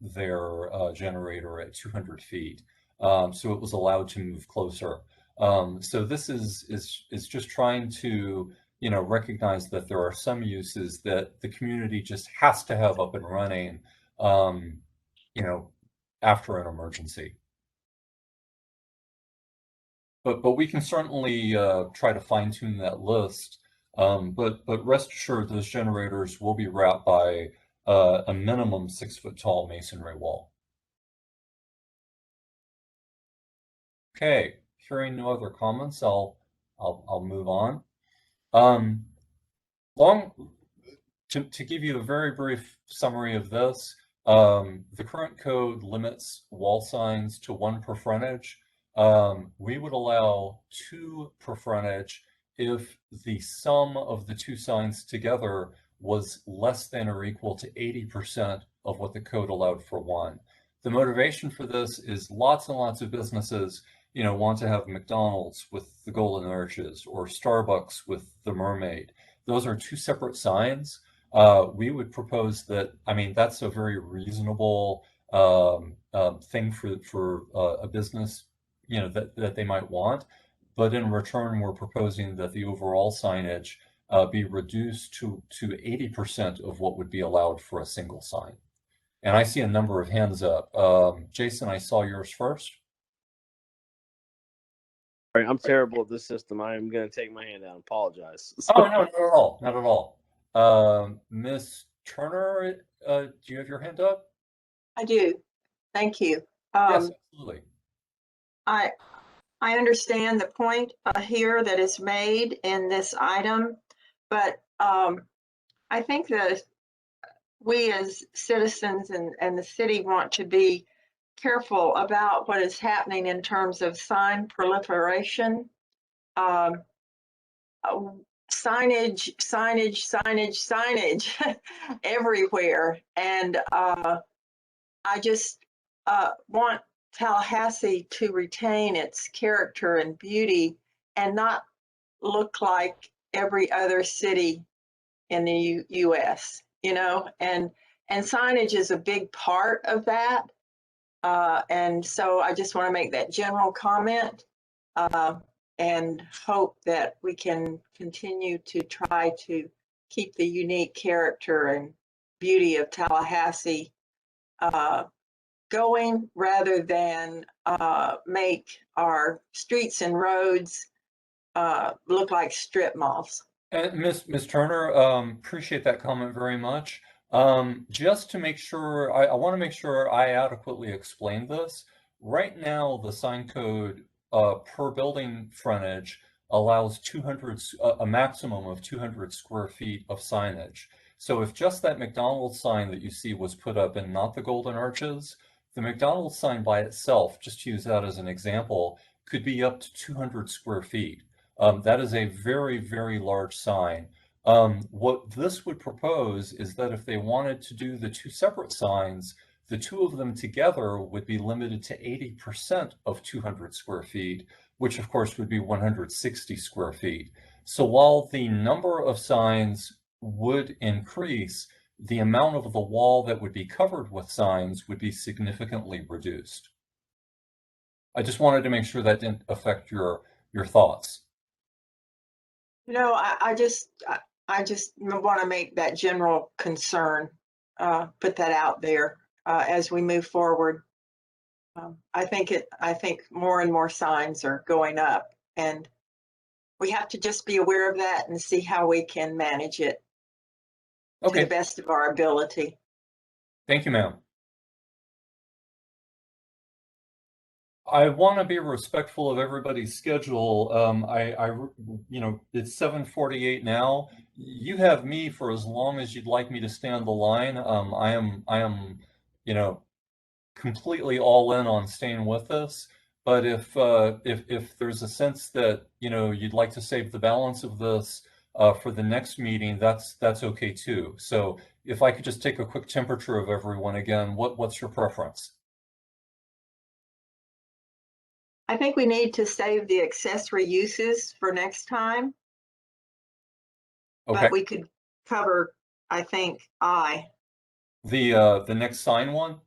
their generator at 200 feet. So it was allowed to move closer. So this is just trying to, recognize that there are some uses that the community just has to have up and running, after an emergency. But we can certainly try to fine tune that list. But rest assured, those generators will be wrapped by a minimum 6-foot tall masonry wall. Okay, hearing no other comments, I'll move on. To give you a very brief summary of this, the current code limits wall signs to 1 per frontage. We would allow 2 per frontage if the sum of the 2 signs together was less than or equal to 80% of what the code allowed for 1. The motivation for this is lots and lots of businesses want to have McDonald's with the golden arches or Starbucks with the mermaid. Those are 2 separate signs. We would propose that, that's a very reasonable thing for a business, that they might want. But in return, we're proposing that the overall signage be reduced to 80% of what would be allowed for a single sign. And I see a number of hands up. Jason, I saw yours first. All right, I'm terrible at this system. I am going to take my hand down. Apologize. Oh, no, not at all. Not at all. Ms. Turner, do you have your hand up? I do. Thank you. Yes, absolutely. I understand the point here that is made in this item, but I think that we as citizens and the city want to be careful about what is happening in terms of sign proliferation. Signage everywhere. And I just want Tallahassee to retain its character and beauty and not look like every other city in the US, and signage is a big part of that. And so I just want to make that general comment and hope that we can continue to try to keep the unique character and beauty of Tallahassee going rather than make our streets and roads look like strip malls. Ms. Turner, appreciate that comment very much. Just to make sure, I want to make sure I adequately explain this. Right now, the sign code per building frontage allows a maximum of 200 square feet of signage. So if just that McDonald's sign that you see was put up and not the golden arches, the McDonald's sign by itself, just to use that as an example, could be up to 200 square feet. That is a very, very large sign. What this would propose is that if they wanted to do the two separate signs, the two of them together would be limited to 80% of 200 square feet, which of course would be 160 square feet. So while the number of signs would increase, the amount of the wall that would be covered with signs would be significantly reduced. I just wanted to make sure that didn't affect your thoughts. No, I just want to make that general concern, put that out there as we move forward. I think more and more signs are going up, and we have to just be aware of that and see how we can manage it to the best of our ability. Thank you, ma'am. I want to be respectful of everybody's schedule. You know, it's 7:48 now. You have me for as long as you'd like me to stay on the line. I am, you know, completely all in on staying with this. But if there's a sense that, you know, you'd like to save the balance of this for the next meeting, that's okay too. So if I could just take a quick temperature of everyone again, what's your preference? I think we need to save the accessory uses for next time. Okay. But we could cover, I think, The next sign one?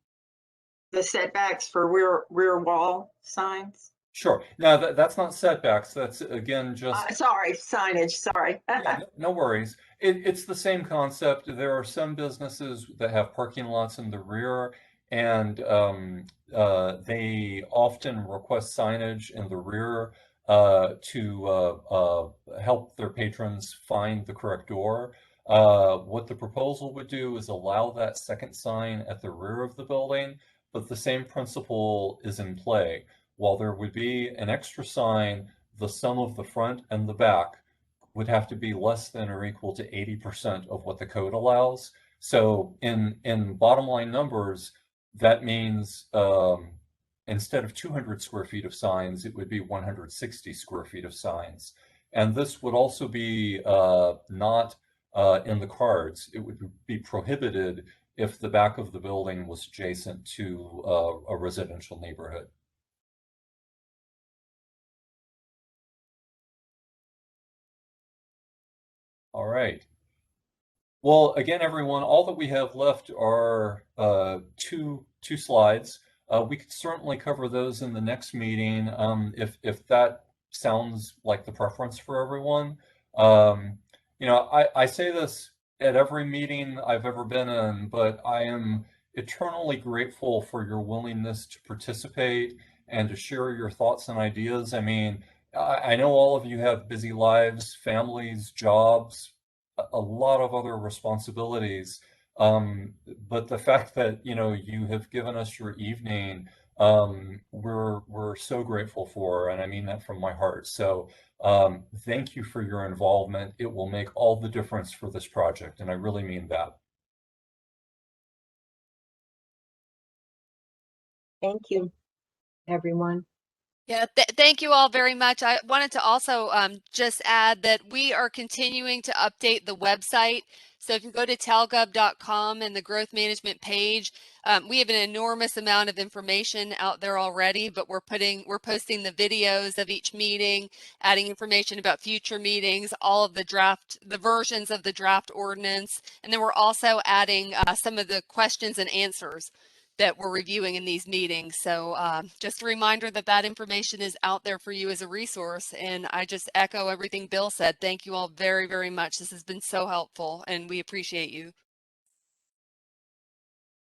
the setbacks for rear wall signs. Sure. No, that's not setbacks. That's again just Sorry, signage. Sorry. yeah, no worries. It's the same concept. There are some businesses that have parking lots in the rear, and they often request signage in the rear to help their patrons find the correct door. What the proposal would do is allow that second sign at the rear of the building, but the same principle is in play. While there would be an extra sign, the sum of the front and the back would have to be less than or equal to 80% of what the code allows. So in bottom line numbers, that means instead of 200 square feet of signs, it would be 160 square feet of signs. And this would also be not in the cards. It would be prohibited if the back of the building was adjacent to a residential neighborhood. All right. Well, again, everyone, all that we have left are two slides. We could certainly cover those in the next meeting if that sounds like the preference for everyone. You know, I say this at every meeting I've ever been in, but I am eternally grateful for your willingness to participate and to share your thoughts and ideas. I mean, I know all of you have busy lives, families, jobs, a lot of other responsibilities. But the fact that, you know, you have given us your evening, we're so grateful for, and I mean that from my heart. So thank you for your involvement. It will make all the difference for this project, and I really mean that. Thank you, everyone. Yeah, thank you all very much. I wanted to also just add that we are continuing to update the website. So if you go to talgov.com and the growth management page, we have an enormous amount of information out there already, but we're posting the videos of each meeting, adding information about future meetings, all of the versions of the draft ordinance, and then we're also adding some of the questions and answers that we're reviewing in these meetings. So just a reminder that that information is out there for you as a resource. And I just echo everything Bill said. Thank you all very, very much. This has been so helpful and we appreciate you.